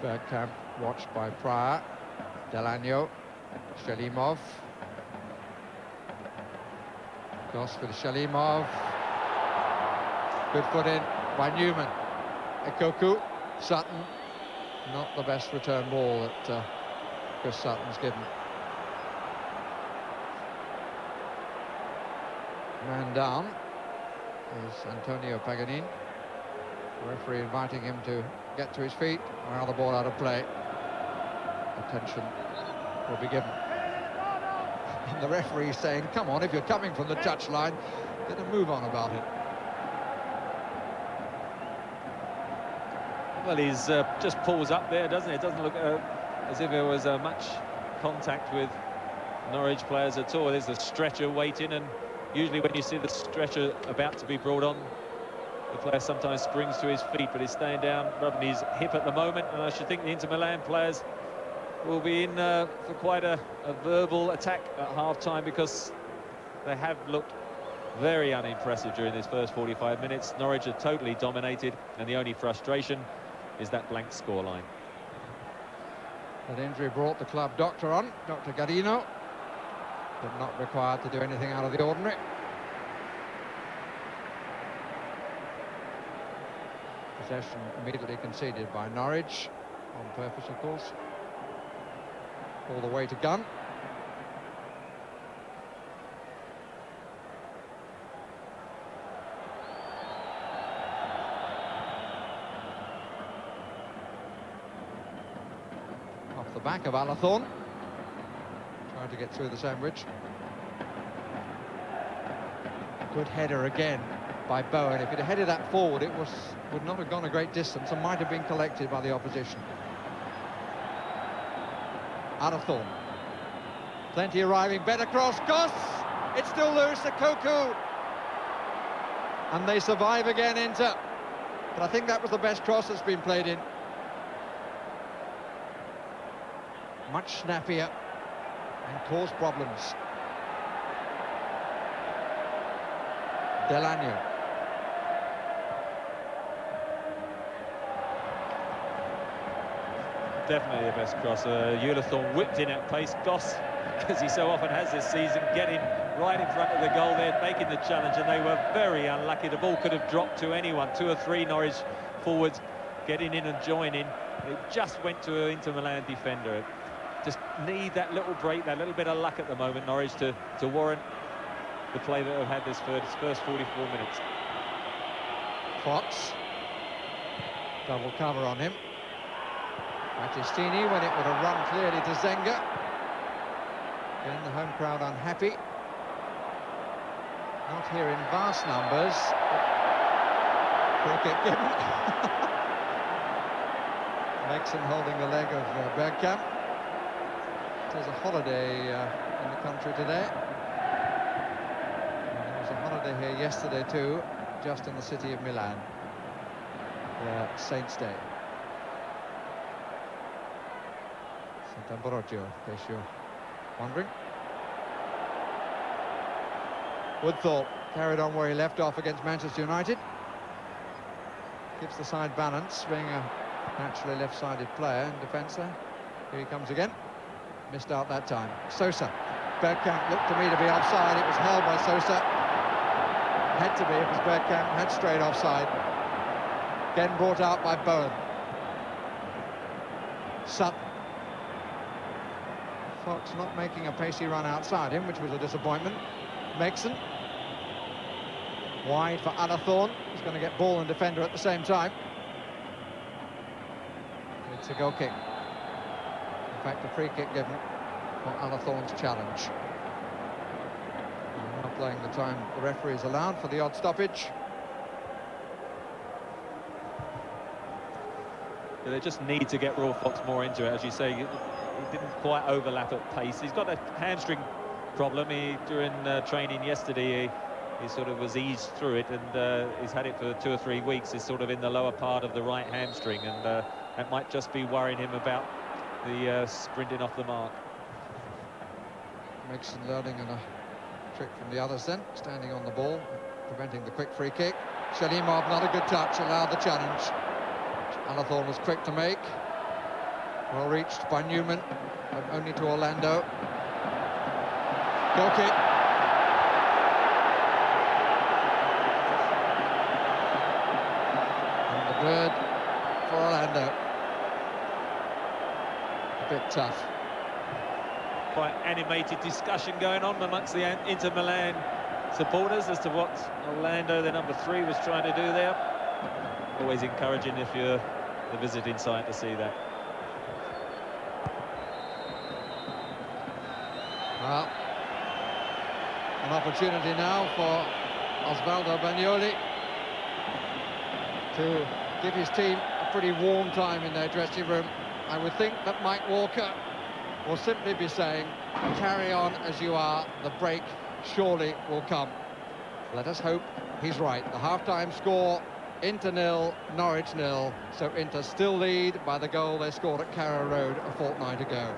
[SPEAKER 4] Bergkamp watched by Pryor. Delagno. Shalimov. Goss with Shalimov. Good foot in by Newman. Ekoku. Sutton. Not the best return ball that Chris Sutton's given. Man down is Antonio Paganin. The referee inviting him to get to his feet. Now the ball out of play. Attention will be given. And the referee saying, come on, if you're coming from the touchline, get a move on about it.
[SPEAKER 5] Well, he's just pulls up there, doesn't it? It doesn't look as if there was much contact with Norwich players at all. There's the stretcher waiting, and usually when you see the stretcher about to be brought on, the player sometimes springs to his feet, but he's staying down, rubbing his hip at the moment. And I should think the Inter Milan players will be in for quite a verbal attack at half-time, because they have looked very unimpressive during this first 45 minutes. Norwich are totally dominated, and the only frustration is that blank scoreline.
[SPEAKER 4] That injury brought the club doctor on, Dr. Garino, but not required to do anything out of the ordinary. Possession immediately conceded by Norwich, on purpose, of course. All the way to Gunn. Off the back of Alathorn. Trying to get through the sandwich. Good header again by Bowen. If he'd have headed that forward, it would not have gone a great distance and might have been collected by the opposition. Alathorn. Plenty arriving, better cross, Goss! It's still loose, Ekoku! And they survive again, Inter. But I think that was the best cross that's been played in. Much snappier and caused problems. Delano.
[SPEAKER 5] Definitely the best crosser. Ulathorn whipped in at pace. Goss, because he so often has this season, getting right in front of the goal there, making the challenge, and they were very unlucky. The ball could have dropped to anyone. 2 or 3 Norwich forwards getting in and joining. It just went to an Inter Milan defender. Just need that little break, that little bit of luck at the moment, Norwich, to warrant the play that have had this first 44 minutes.
[SPEAKER 4] Fox. Double cover on him. Battistini when it would have run clearly to Zenga. Again, the home crowd unhappy. Not here in vast numbers. Free kick given. Mexon holding the leg of Bergkamp. It is a holiday in the country today. And there was a holiday here yesterday too, just in the city of Milan. Saints' Day. Sant'Ambrogio, in case you're wondering. Woodthorpe carried on where he left off against Manchester United. Gives the side balance, being a naturally left-sided player in defence there. Here he comes again. Missed out that time. Sosa. Bergkamp looked to me to be offside. It was held by Sosa. Had to be, it was Bergkamp. Had straight offside. Again brought out by Bowen. Sutton. Fox not making a pacey run outside him, which was a disappointment. Megson. Wide for Ulathorn. He's going to get ball and defender at the same time. It's a goal kick. In fact, a free kick given for Ulathorn's challenge. And not playing the time the referee is allowed for the odd stoppage.
[SPEAKER 5] They just need to get Roy Fox more into it, as you say. He didn't quite overlap at pace. He's got a hamstring problem. During training yesterday, he sort of was eased through it, and he's had it for 2 or 3 weeks. He's sort of in the lower part of the right hamstring, and that might just be worrying him about the sprinting off the mark.
[SPEAKER 4] Megson learning a trick from the others then, standing on the ball, preventing the quick free kick. Shalimov, not a good touch, allowed the challenge. Ulathorn was quick to make. Well reached by Newman, but only to Orlando. Goal kick. And the bird for Orlando. A bit tough.
[SPEAKER 5] Quite animated discussion going on amongst the Inter Milan supporters as to what Orlando, the number 3, was trying to do there. Always encouraging if you're the visiting side to see that.
[SPEAKER 4] Well, an opportunity now for Osvaldo Bagnoli to give his team a pretty warm time in their dressing room. I would think that Mike Walker will simply be saying, carry on as you are, the break surely will come. Let us hope he's right. The half-time score, Inter 0, Norwich 0. So Inter still lead by the goal they scored at Carrow Road a fortnight ago.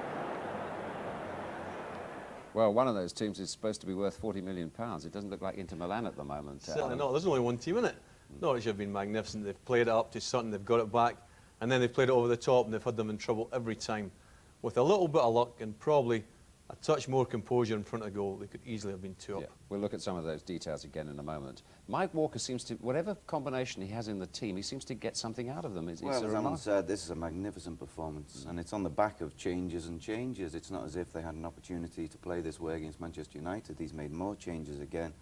[SPEAKER 1] Well, one of those teams is supposed to be worth £40 million. It doesn't look like Inter Milan at the moment.
[SPEAKER 2] Certainly not. There's only one team in it. Norwich have been magnificent. They've played it up to Sutton, they've got it back, and then they've played it over the top, and they've had them in trouble every time. With a little bit of luck and probably a touch more composure in front of goal, they could easily have been 2 up.
[SPEAKER 1] Yeah, we'll look at some of those details again in a moment. Mike Walker seems to, whatever combination he has in the team, he seems to get something out of them.
[SPEAKER 3] Well, as Alan said, this is a magnificent performance, and it's on the back of changes and changes. It's not as if they had an opportunity to play this way against Manchester United. He's made more changes again.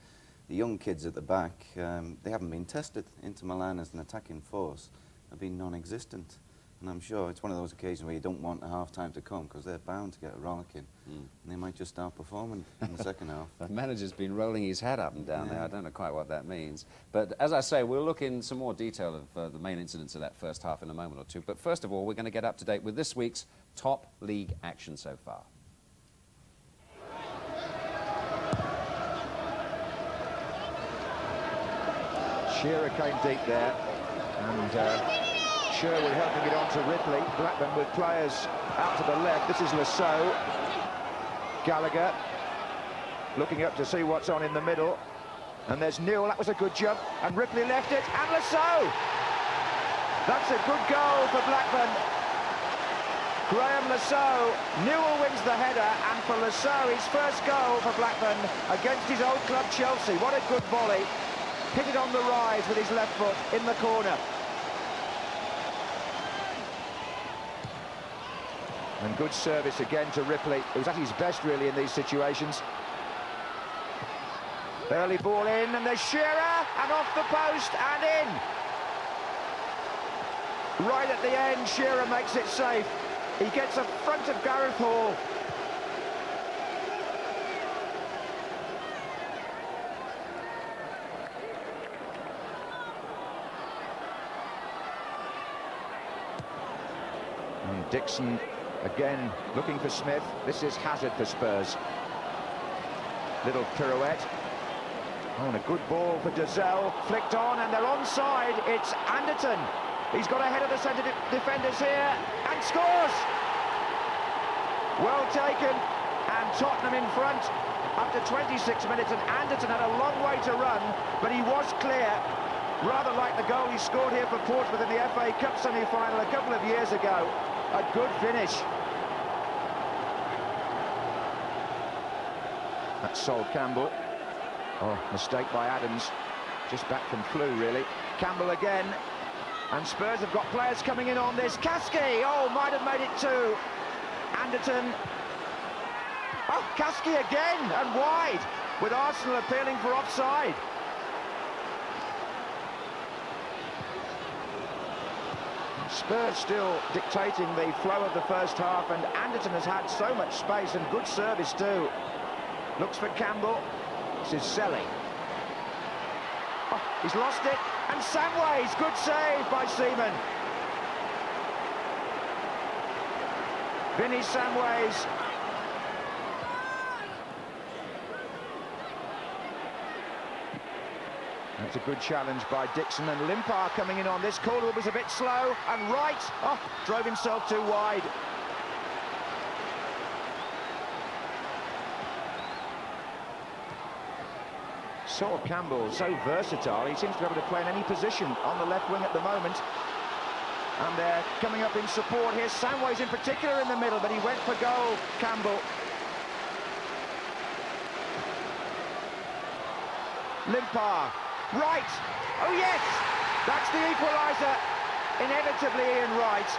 [SPEAKER 3] The young kids at the back, they haven't been tested. Inter Milan as an attacking force have been non-existent. And I'm sure it's one of those occasions where you don't want a half-time to come because they're bound to get a rollicking. And they might just start performing in the second half.
[SPEAKER 1] The manager's been rolling his head up and down there. I don't know quite what that means. But as I say, we'll look in some more detail of the main incidents of that first half in a moment or two. But first of all, we're going to get up to date with this week's top league action so far.
[SPEAKER 6] Shearer came deep there, and Sherwood helping it on to Ripley. Blackburn with players out to the left. This is Lasso. Gallagher looking up to see what's on in the middle. And there's Newell, that was a good jump, and Ripley left it, and Lasso! That's a good goal for Blackburn. Graham Lasso, Newell wins the header, and for Lasso, his first goal for Blackburn against his old club Chelsea. What a good volley. Hit it on the rise with his left foot in the corner. And good service again to Ripley, who's at his best really in these situations. Early ball in, and there's Shearer, and off the post, and in. Right at the end, Shearer makes it safe. He gets in front of Gareth Hall. And Dixon again looking for Smith. This is hazard for Spurs. Little pirouette. Oh, and a good ball for Dozell, flicked on, and they're onside. It's Anderton. He's got ahead of the centre defenders here, and scores! Well taken, and Tottenham in front after 26 minutes, and Anderton had a long way to run, but he was clear. Rather like the goal he scored here for Portsmouth in the FA Cup semi-final a couple of years ago. A good finish. That's Sol Campbell. Oh, mistake by Adams. Just back from flu, really. Campbell again. And Spurs have got players coming in on this. Kasky! Oh, might have made it two. Anderton. Oh, Kasky again, and wide, with Arsenal appealing for offside. Spurs still dictating the flow of the first half, and Anderton has had so much space, and good service too. Looks for Campbell. This is Selly. Oh, he's lost it, and Samways, good save by Seaman. Vinny Samways. That's a good challenge by Dixon, and Limpar coming in on this. Caldwell was a bit slow, and Wright, oh, drove himself too wide. Sol Campbell, so versatile. He seems to be able to play in any position on the left wing at the moment. And they're coming up in support here. Samways in particular in the middle, but he went for goal, Campbell. Limpar. Wright. Oh, yes! That's the equaliser. Inevitably Ian Wright.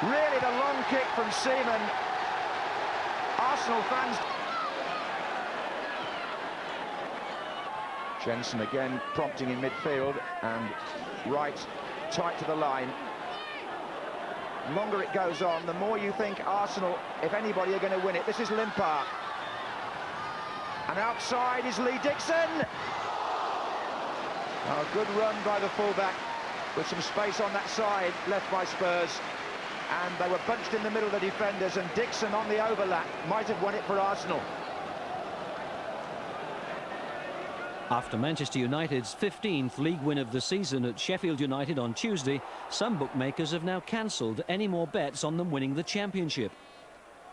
[SPEAKER 6] Really the long kick from Seaman. Arsenal fans. Jensen again prompting in midfield, and Wright tight to the line. The longer it goes on, the more you think Arsenal, if anybody, are going to win it. This is Limpar. And outside is Lee Dixon. Oh, good run by the fullback, with some space on that side left by Spurs. And they were bunched in the middle of the defenders, and Dixon on the overlap might have won it for Arsenal.
[SPEAKER 7] After Manchester United's 15th league win of the season at Sheffield United on Tuesday, some bookmakers have now cancelled any more bets on them winning the championship.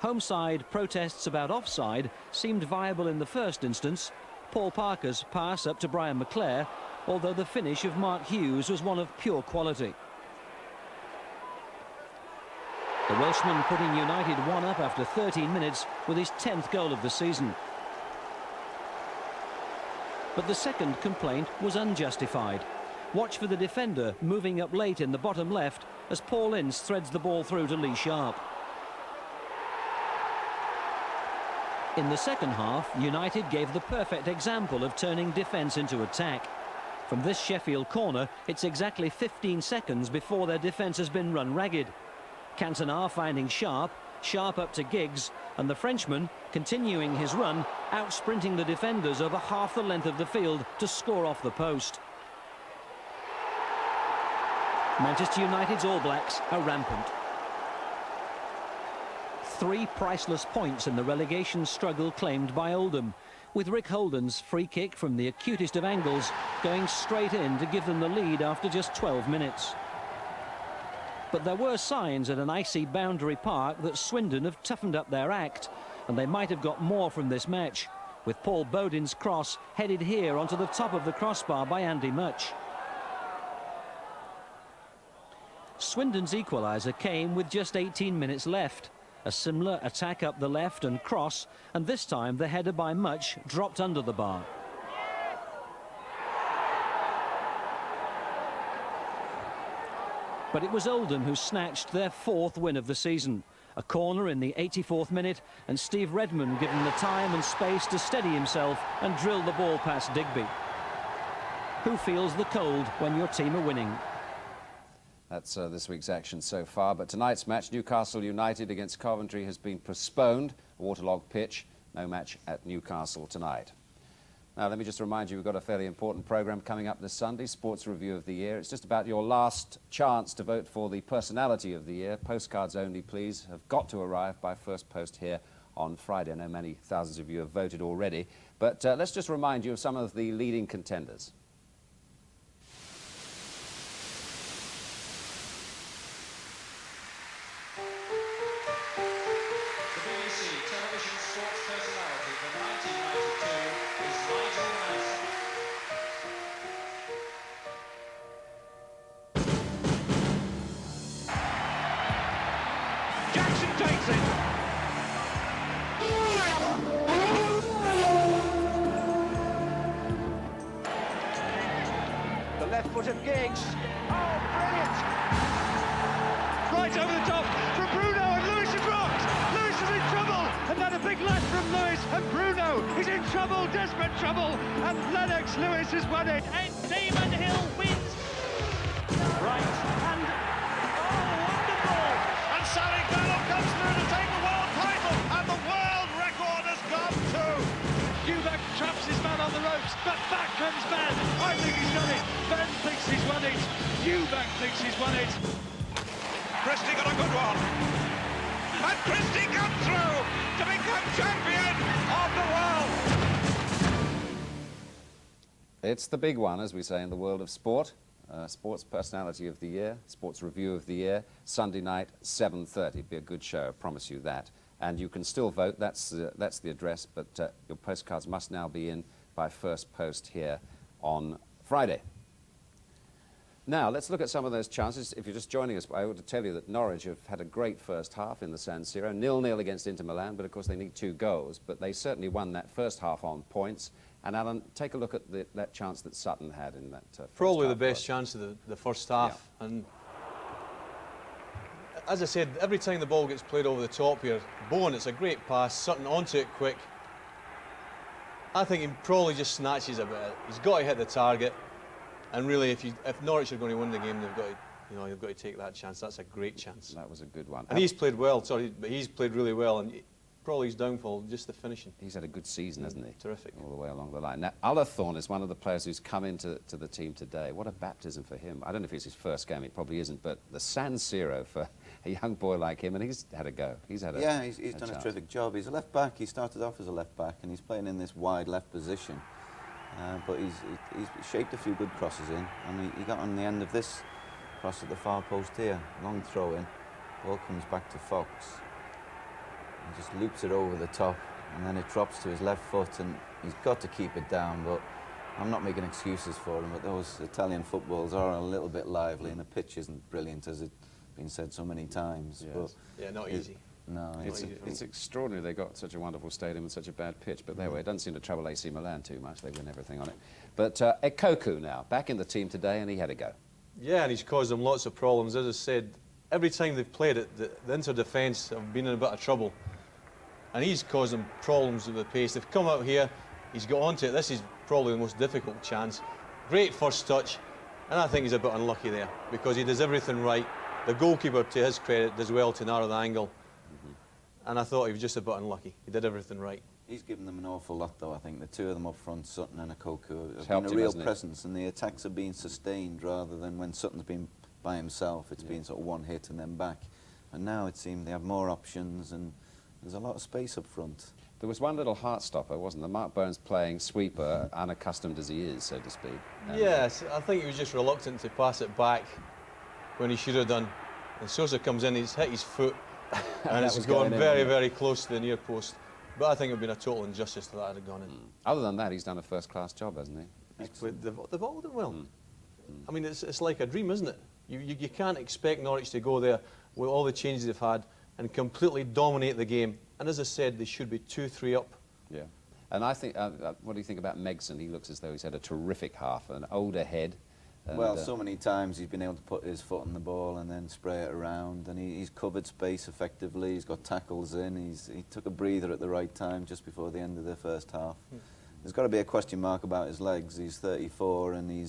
[SPEAKER 7] Home side protests about offside seemed viable in the first instance. Paul Parker's pass up to Brian McClare, although the finish of Mark Hughes was one of pure quality. The Welshman putting United one up after 13 minutes with his 10th goal of the season. But the second complaint was unjustified. Watch for the defender moving up late in the bottom left as Paul Ince threads the ball through to Lee Sharp. In the second half, United gave the perfect example of turning defence into attack. From this Sheffield corner, it's exactly 15 seconds before their defence has been run ragged. Cantona finding Sharp, Sharp up to Giggs, and the Frenchman, continuing his run, out-sprinting the defenders over half the length of the field to score off the post. Manchester United's All Blacks are rampant. 3 priceless points in the relegation struggle claimed by Oldham, with Rick Holden's free kick from the acutest of angles going straight in to give them the lead after just 12 minutes. But there were signs at an icy Boundary Park that Swindon have toughened up their act, and they might have got more from this match. with Paul Bodin's cross headed here onto the top of the crossbar by Andy Much. Swindon's equaliser came with just 18 minutes left. A similar attack up the left and cross, and this time the header by Much dropped under the bar. But it was Oldham who snatched their 4th win of the season. A corner in the 84th minute, and Steve Redmond given the time and space to steady himself and drill the ball past Digby. Who feels the cold when your team are winning?
[SPEAKER 1] That's this week's action so far. But tonight's match, Newcastle United against Coventry, has been postponed. A waterlogged pitch. No match at Newcastle tonight. Now, let me just remind you, we've got a fairly important programme coming up this Sunday, Sports Review of the Year. It's just about your last chance to vote for the Personality of the Year. Postcards only, please, have got to arrive by first post here on Friday. I know many thousands of you have voted already. But let's just remind you of some of the leading contenders.
[SPEAKER 6] Foot of Giggs. Oh, brilliant!
[SPEAKER 8] Right over the top from Bruno, and Lewis is rocked. Lewis is in trouble, and then a big left from Lewis, and Bruno is in trouble, desperate trouble, and Lennox Lewis has won it. And Damon Hill wins. Right, and oh, wonderful! And Sally Bello comes through to take the world title, and the world record has gone too. Eubank traps his man on the ropes, but back comes Ben. I think he's done it. Ben thinks he's won it. Eubank thinks he's won it. Christie got a good one. And Christie comes through to become champion of the world.
[SPEAKER 1] It's the big one, as we say in the world of sport. Sports Personality of the Year, Sports Review of the Year, Sunday night, 7:30. Be a good show, I promise you that. And you can still vote, that's the address, but your postcards must now be in by first post here on Friday. Now, let's look at some of those chances. If you're just joining us, I ought to tell you that Norwich have had a great first half in the San Siro, 0-0 against Inter Milan, but of course they need 2 goals, but they certainly won that first half on points. And Alan, take a look at that chance that Sutton had in that first
[SPEAKER 2] Probably
[SPEAKER 1] half.
[SPEAKER 2] the best chance of the first half. Yeah. And as I said, every time the ball gets played over the top here, Bowen, it's a great pass, Sutton onto it quick. I think he probably just snatches a bit. He's got to hit the target, and really, if Norwich are going to win the game, they've got to, they've got to take that chance. That's a great chance.
[SPEAKER 1] That was a good one.
[SPEAKER 2] And he's played well. Sorry, but he's played really well, and probably his downfall just the finishing.
[SPEAKER 1] He's had a good season, hasn't he?
[SPEAKER 2] Terrific.
[SPEAKER 1] All the way along the line. Now, Ullathorne is one of the players who's come into the team today. What a baptism for him. I don't know if it's his first game, it probably isn't, but the San Siro for a young boy like him, and he's had a go. He's had
[SPEAKER 3] a he's done a terrific job. He's a left back. He started off as a left back, and he's playing in this wide left position. But he's shaped a few good crosses in, and he got on the end of this cross at the far post here. Long throw in. Ball comes back to Fox. He just loops it over the top, and then it drops to his left foot, and he's got to keep it down. But I'm not making excuses for him, but those Italian footballs are a little bit lively, and the pitch isn't brilliant, as it's been said so many times.
[SPEAKER 1] Yes.
[SPEAKER 3] But
[SPEAKER 2] yeah, not easy.
[SPEAKER 3] No,
[SPEAKER 1] it's extraordinary they got such a wonderful stadium and such a bad pitch, but there we go. It doesn't seem to trouble AC Milan too much. They win everything on it. But Ekoku now, back in the team today, and he had a go. Yeah,
[SPEAKER 2] and he's caused them lots of problems. As I said, every time they've played it, the Inter defence have been in a bit of trouble. And he's caused them problems with the pace. They've come out here, he's got onto it. This is probably the most difficult chance. Great first touch, and I think he's a bit unlucky there, because he does everything right. The goalkeeper, to his credit, does well to narrow the angle. And I thought he was just a bit unlucky. He did everything right.
[SPEAKER 3] He's given them an awful lot, though. I think the two of them up front, Sutton and Ekoku, have been a real presence, and the attacks have been sustained rather than when Sutton's been by himself. It's been sort of one hit and then back. And now it seems they have more options, and there's a lot of space up front.
[SPEAKER 1] There was one little heart-stopper, wasn't there? Mark Bones playing sweeper, unaccustomed as he is, so to speak.
[SPEAKER 2] Yes, I think he was just reluctant to pass it back when he should have done. And Sosa comes in, he's hit his foot, and it's gone very, very close to the near post. But I think it would have been a total injustice to that had gone in.
[SPEAKER 1] Other than that, he's done a first-class job, hasn't he?
[SPEAKER 2] They've all done well. I mean, it's like a dream, isn't it? You can't expect Norwich to go there with all the changes they've had and completely dominate the game. And as I said, they should be 2-3 up.
[SPEAKER 1] Yeah. And I think, what do you think about Megson? He looks as though he's had a terrific half, an older head.
[SPEAKER 3] Well, so many times he's been able to put his foot on the ball and then spray it around, and he's covered space effectively. He's got tackles in. He took a breather at the right time just before the end of the first half. There's got to be a question mark about his legs. He's 34 and he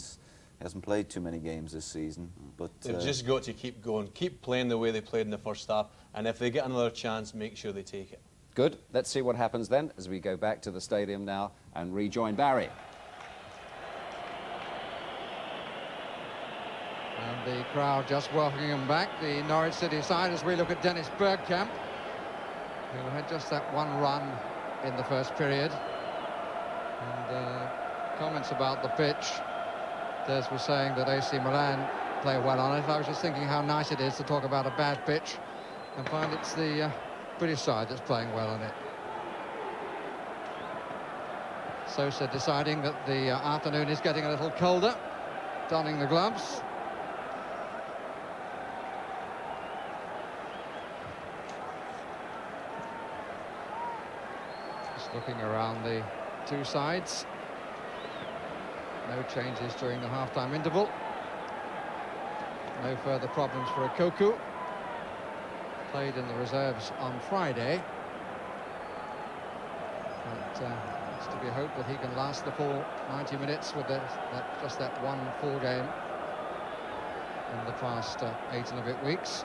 [SPEAKER 3] hasn't played too many games this season. But
[SPEAKER 2] they've just got to keep going, keep playing the way they played in the first half, and if they get another chance, make sure they take it.
[SPEAKER 1] Good. Let's see what happens then as we go back to the stadium now and rejoin Barry.
[SPEAKER 4] And the crowd just welcoming him back, the Norwich City side, as we look at Dennis Bergkamp, who had just that one run in the first period. And comments about the pitch. Des was saying that AC Milan play well on it. I was just thinking how nice it is to talk about a bad pitch and find it's the British side that's playing well on it. Sosa deciding that the afternoon is getting a little colder, donning the gloves. Just looking around the two sides. No changes during the half-time interval. No further problems for Okoku. Played in the reserves on Friday. But it's to be hoped that he can last the full 90 minutes with just that one full game in the past 8 and a bit weeks.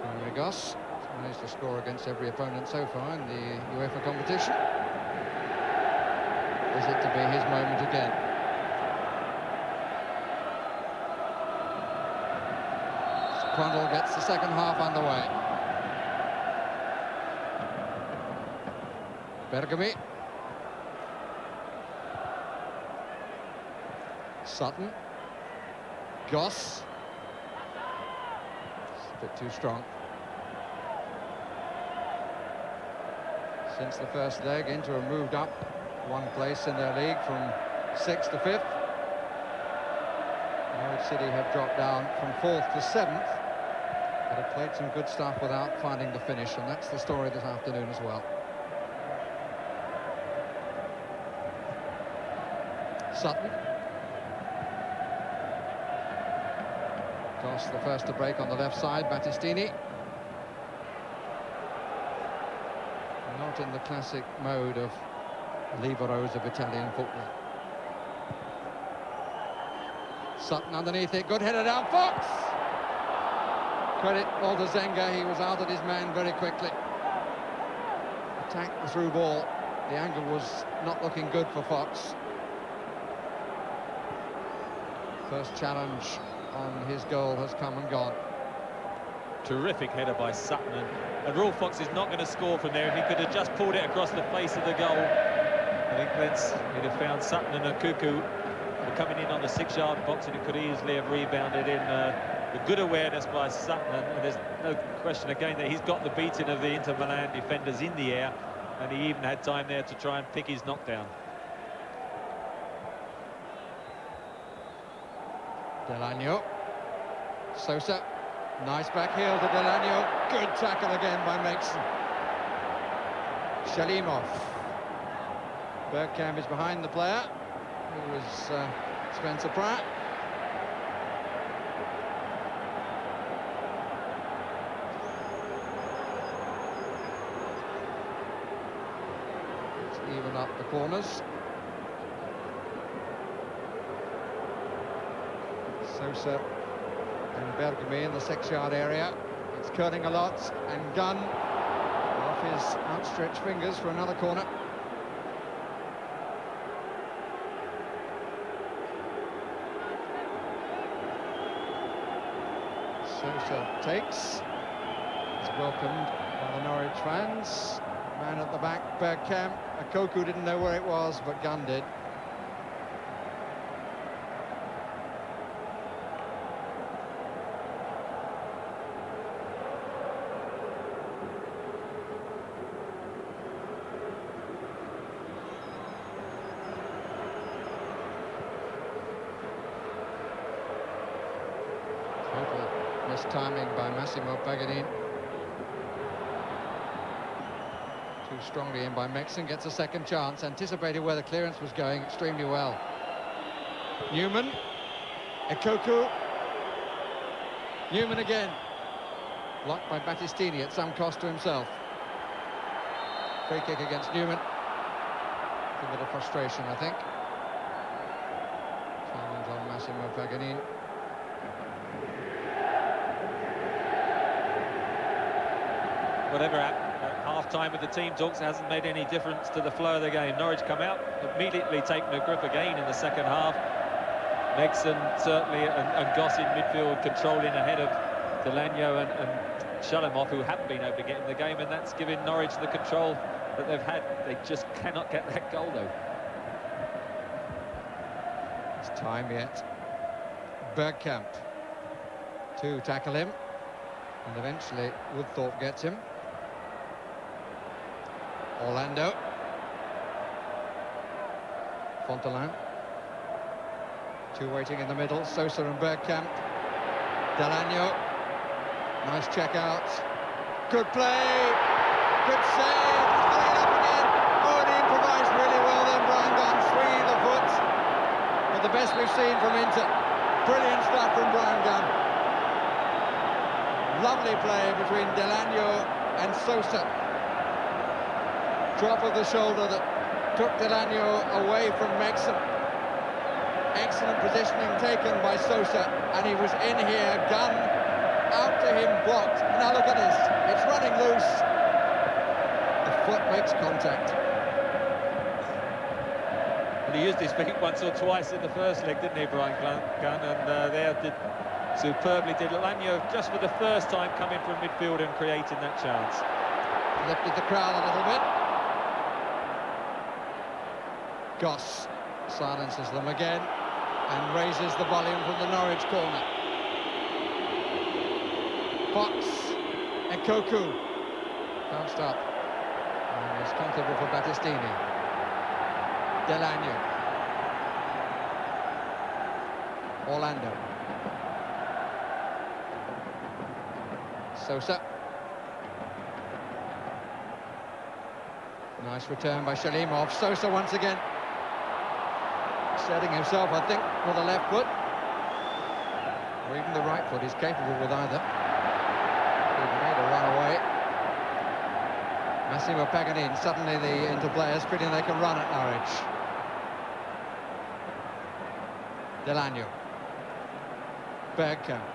[SPEAKER 4] Fabregas managed to score against every opponent so far in the UEFA competition. Is it to be his moment again? Crundle gets the second half underway. Bergamy. Sutton. Goss. It's a bit too strong. Since the first leg, Inter have moved up one place in their league from 6th to 5th. Norwich City have dropped down from 4th to 7th, but have played some good stuff without finding the finish, and that's the story this afternoon as well. Sutton. Goss the first to break on the left side, Battistini. Not in the classic mode of liberos of Italian football. Sutton underneath it, good header down, Fox! Credit Walter Zenga, he was out at his man very quickly. Attacked the through ball, the angle was not looking good for Fox. First challenge on his goal has come and gone.
[SPEAKER 5] Terrific header by Sutton, and Raw Fox is not going to score from there. If he could have just pulled it across the face of the goal, I think he'd have found Sutton and Okoku were coming in on the 6-yard box, and it could easily have rebounded in. The good awareness by Sutton, and there's no question again that he's got the beating of the Inter Milan defenders in the air, and he even had time there to try and pick his knockdown.
[SPEAKER 4] Delagno. Sosa. Nice back heel to Delagno. Good tackle again by Megson. Shalimov. Bergkamp is behind the player, who was Spencer Pratt. Let's even up the corners. Sosa and Bergamy in the 6-yard area. It's curling a lot, and Gunn off his outstretched fingers for another corner. Sosa takes. It's welcomed by the Norwich fans. Man at the back, Bergkamp. Okoku didn't know where it was, but Gunn did. Nice timing by Massimo Paganin. Too strongly in by Mexon, gets a second chance, anticipated where the clearance was going extremely well. Newman, Ekoku, Newman again. Blocked by Battistini at some cost to himself. Free kick against Newman. A bit of frustration, I think. Challenge on Massimo Paganin.
[SPEAKER 5] Whatever happened at half-time with the team talks hasn't made any difference to the flow of the game. Norwich come out, immediately taking a grip again in the second half. Megson certainly and Goss in midfield controlling ahead of Delanio and Shalimov, who haven't been able to get in the game, and that's given Norwich the control that they've had. They just cannot get that goal, though.
[SPEAKER 4] It's time yet. Bergkamp to tackle him, and eventually Woodthorpe gets him. Orlando. Fontaine. Two waiting in the middle, Sosa and Bergkamp. Delanio. Nice check out. Good play. Good save. He's got it up again. Oh, and he improvised really well then, Brian Gunn, swinging the foot. But the best we've seen from Inter. Brilliant stuff from Brian Gunn. Lovely play between Delanio and Sosa. Drop of the shoulder that took Delanio away from Mexon. Excellent positioning taken by Sosa, and he was in here. Gunn out to him, blocked. Now look at this, it's running loose. The foot makes contact.
[SPEAKER 5] Well, he used his feet once or twice in the first leg, didn't he, Brian Gunn? And there did superbly did Delanio, just for the first time coming from midfield and creating that chance.
[SPEAKER 4] Lifted the crowd a little bit. Goss silences them again and raises the volume from the Norwich corner. Fox, Ekoku, bounced up, and is comfortable for Battistini. Delanio. Orlando. Sosa. Nice return by Shalimov. Sosa once again. Setting himself, I think, with the left foot. Or even the right foot. He's capable with either. He made a run away. Massimo Paganin, suddenly the Inter players feeling they can run at Norwich. Delanio. Bergkamp.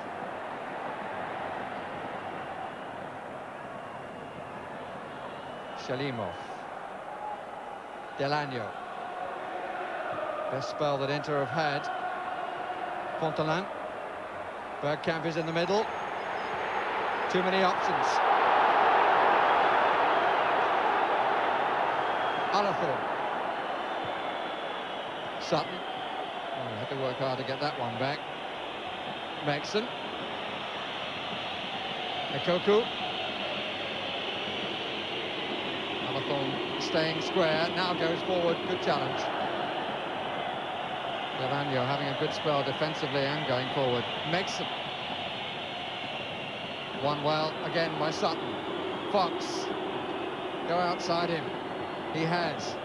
[SPEAKER 4] Shalimov. Delanio. Best spell that Inter have had. Fontaine. Bergkamp is in the middle. Too many options. Alathorn. Sutton. Oh, we had to work hard to get that one back. Mexon. Ekoku. Alathorn staying square, now goes forward, good challenge. Delanio having a good spell defensively and going forward. Mexon. Won well again by Sutton. Fox. Go outside him. He has.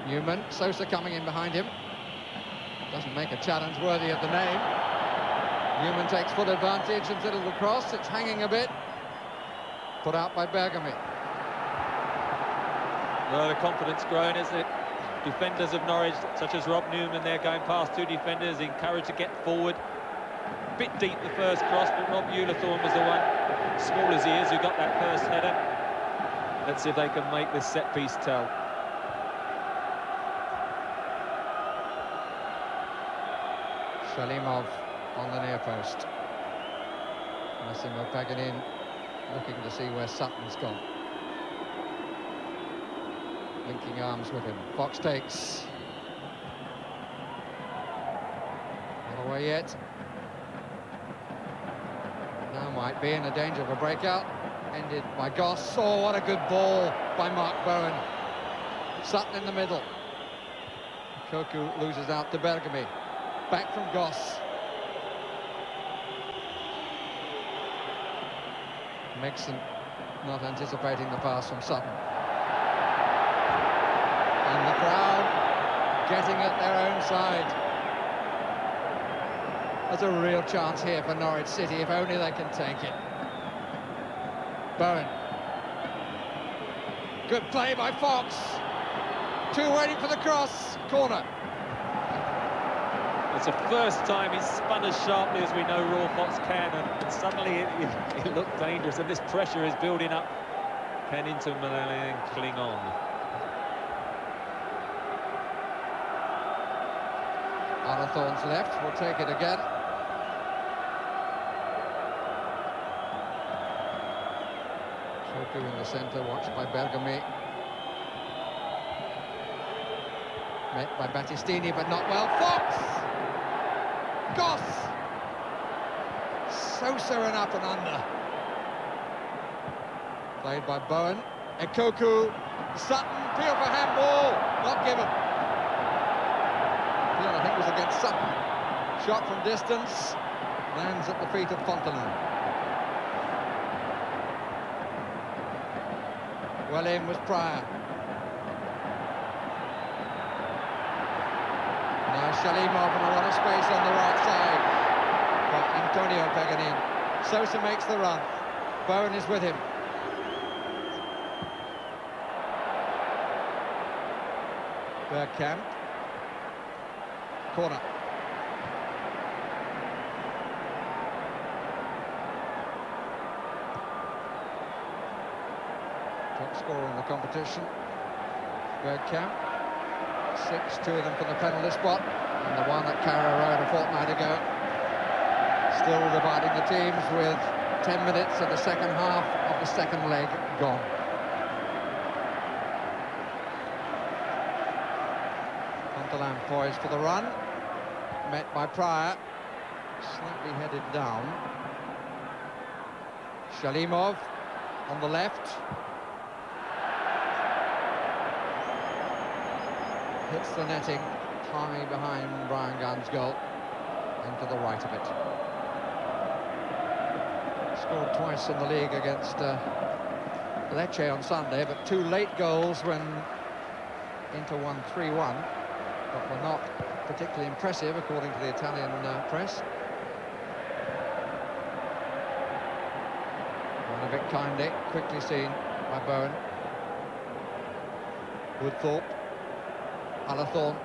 [SPEAKER 4] Newman. Sosa coming in behind him. Doesn't make a challenge worthy of the name. Newman takes full advantage and fiddles across. It's hanging a bit. Put out by Bergami.
[SPEAKER 5] Well, the confidence growing, isn't it? Defenders of Norwich, such as Rob Newman, they're going past two defenders, encouraged to get forward. A bit deep the first cross, but Rob Ulathorn was the one, small as he is, who got that first header. Let's see if they can make this set piece tell.
[SPEAKER 4] Shalimov on the near post. Massimo Paganin looking to see where Sutton's gone. Linking arms with him. Fox takes. Not away yet. Now might be in a danger of a breakout. Ended by Goss. Oh, what a good ball by Mark Bowen. Sutton in the middle. Koku loses out to Bergamy. Back from Goss. Megson not anticipating the pass from Sutton. And the crowd getting at their own side. There's a real chance here for Norwich City, if only they can take it. Bowen. Good play by Fox. Two waiting for the cross. Corner.
[SPEAKER 5] It's the first time he's spun as sharply as we know Raw Fox can, and suddenly it looked dangerous, and this pressure is building up. Can Inter Milan cling on?
[SPEAKER 4] Arathorn's left, will take it again. Koku in the centre, watched by Bergamy. Met by Battistini, but not well. Fox! Goss! So and up and under. Played by Bowen. Koku. Sutton, appeal for handball. Not given. Appeal, I think, was against Sutton. Shot from distance. Lands at the feet of Fontaine. Well in was Pryor. Now Shalimov in a lot of space on the right side. But Antonio Paganin. Sosa makes the run. Bowen is with him. Bergkamp. Corner. Top scorer in the competition. Bergkamp. 6, 2 of them from the penalty spot, and the one at Carrow Road a fortnight ago. Still dividing the teams with 10 minutes of the second half of the second leg gone. Fontaine poised for the run, met by Pryor, slightly headed down. Shalimov on the left. Hits the netting high behind Brian Gunn's goal and to the right of it. Scored twice in the league against Lecce on Sunday, but 2 late goals when Inter won 3-1, but were not particularly impressive according to the Italian press. Run a bit kindly, quickly seen by Bowen. Woodthorpe. Alathorn.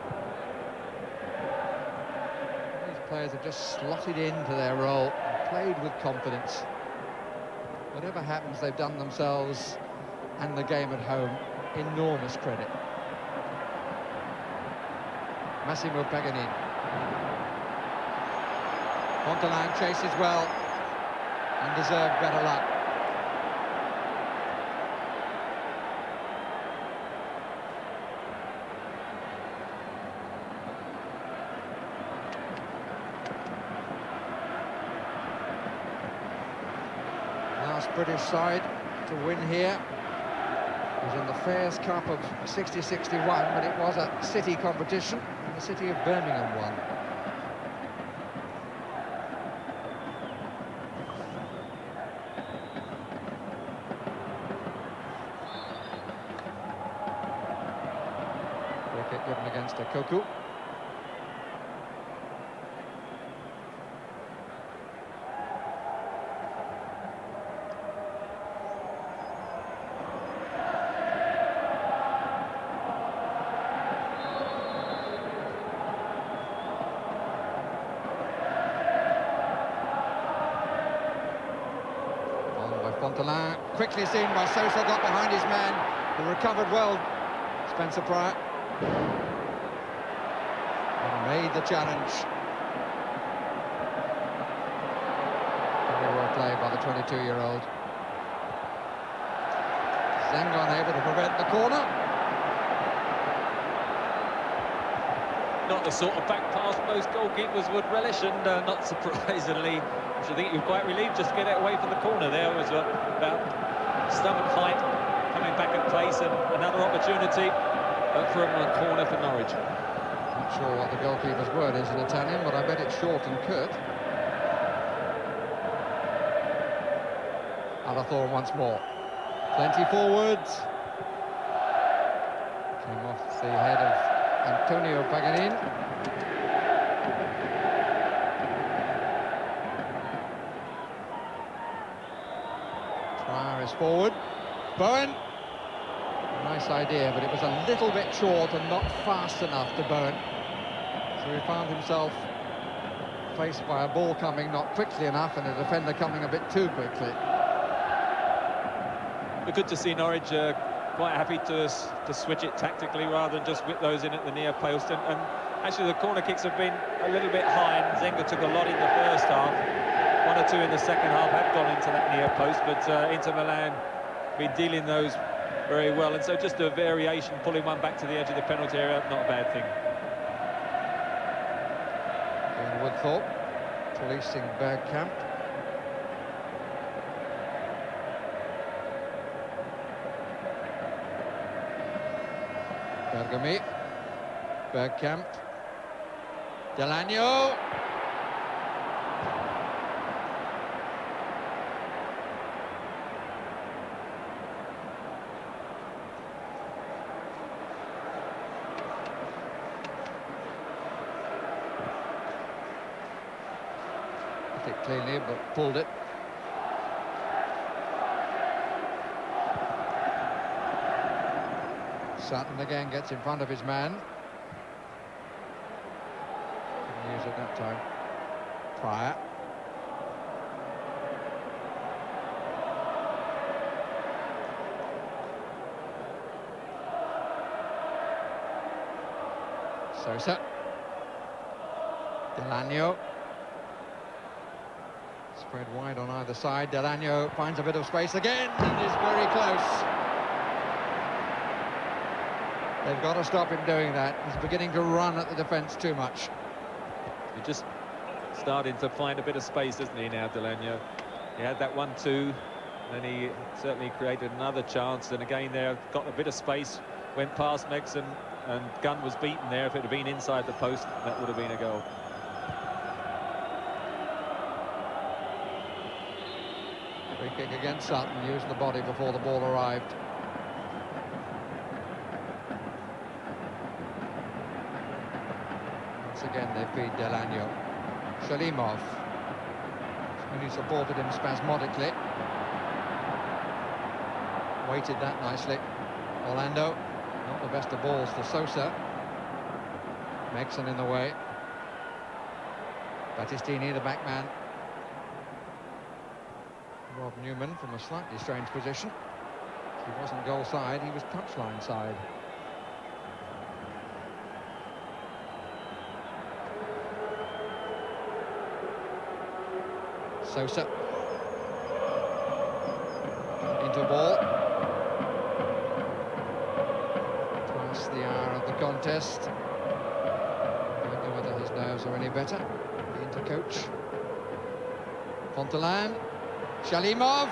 [SPEAKER 4] These players have just slotted into their role and played with confidence. Whatever happens, they've done themselves and the game at home enormous credit. Massimo Paganin. Fontaine chases well and deserved better luck. British side to win here. It was in the Fairs Cup of 60-61, but it was a city competition, and the city of Birmingham won. Wicket given against Koku. Fontaine, quickly seen by Sosa, got behind his man, who recovered well, Spencer Pryor. And made the challenge. Very well played by the 22-year-old. Zengon able to prevent the corner.
[SPEAKER 5] Not the sort of back pass most goalkeepers would relish, and not surprisingly, I think he was quite relieved just to get it away from the corner. There was about stomach height, coming back at pace, and another opportunity from a corner for Norwich.
[SPEAKER 4] Not sure what the goalkeeper's word is in Italian, but I bet it's short and curt. Alathorn once more. Plenty forwards. Came off the head of Antonio Paganin. Trier is forward. Bowen. Nice idea, but it was a little bit short and not fast enough to Bowen. So he found himself faced by a ball coming not quickly enough and a defender coming a bit too quickly.
[SPEAKER 5] But good to see Norwich quite happy to switch it tactically rather than just whip those in at the near post. And actually the corner kicks have been a little bit high, and Zenga took a lot in the first half. One or two in the second half have gone into that near post, but Inter Milan been dealing those very well. And so just a variation, pulling one back to the edge of the penalty area, not a bad thing.
[SPEAKER 4] Woodthorpe policing Bergkamp. Bergami, Bergkamp, Delagno. Hit it cleanly, but pulled it. Sutton again gets in front of his man. Couldn't use it that time. Trier. Sosa. Delagno. Spread wide on either side. Delagno finds a bit of space again and is very close. They've got to stop him doing that. He's beginning to run at the defence too much.
[SPEAKER 5] He's just starting to find a bit of space, isn't he, now, Delagno? He had that 1-2, then he certainly created another chance, and again there, got a bit of space, went past Meggs, and Gunn was beaten there. If it had been inside the post, that would have been a goal.
[SPEAKER 4] Free kick against Sutton, used the body before the ball arrived. Again, they feed Delagno. Shalimov. He supported him spasmodically. Weighted that nicely. Orlando. Not the best of balls to Sosa. Megson in the way. Battistini, the back man. Rob Newman from a slightly strange position. He wasn't goal side, he was touchline side. Sosa into ball. Past the hour of the contest. Don't know whether his nerves are any better. The inter-coach. Fontelan. Shalimov.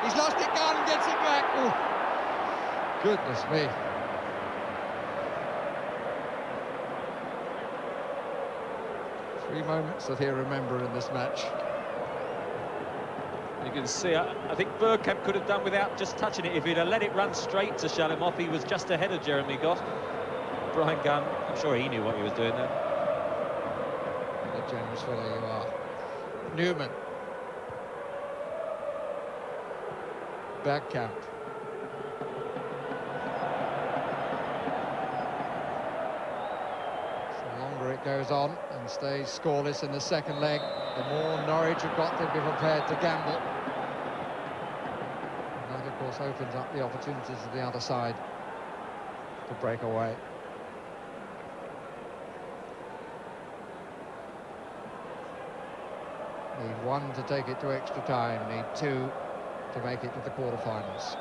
[SPEAKER 4] He's lost it, Gunn gets it back. Ooh. Goodness me. Three moments that he'll remember in this match.
[SPEAKER 5] You can see, I think Bergkamp could have done without just touching it. If he'd have let it run straight to Shalimov, he was just ahead of Jeremy Gott. Brian Gunn, I'm sure he knew what he was doing there.
[SPEAKER 4] What a generous fellow you are. Newman. Bergkamp. The longer it goes on and stays scoreless in the second leg, the more Norwich have got to be prepared to gamble. And that, of course, opens up the opportunities to the other side to break away. Need one to take it to extra time, need two to make it to the quarterfinals.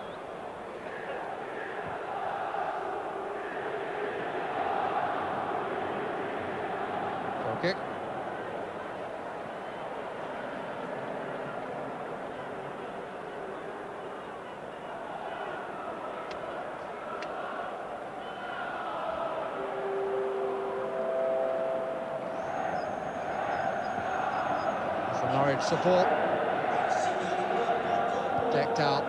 [SPEAKER 4] Goal kick. Norwich support. Decked out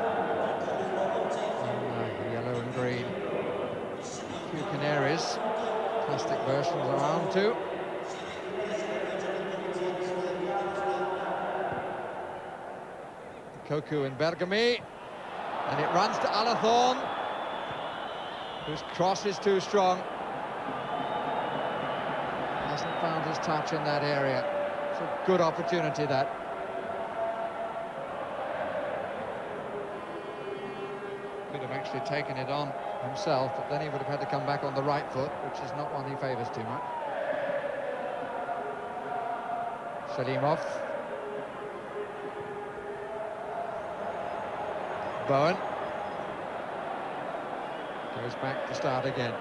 [SPEAKER 4] in yellow and green. A few canaries, plastic versions around too. Koku and Bergamy, and it runs to Alathorn, whose cross is too strong. Hasn't found his touch in that area. It's a good opportunity, that. Could have actually taken it on himself, but then he would have had to come back on the right foot, which is not one he favours too much. Shalimov. Bowen goes back to start again.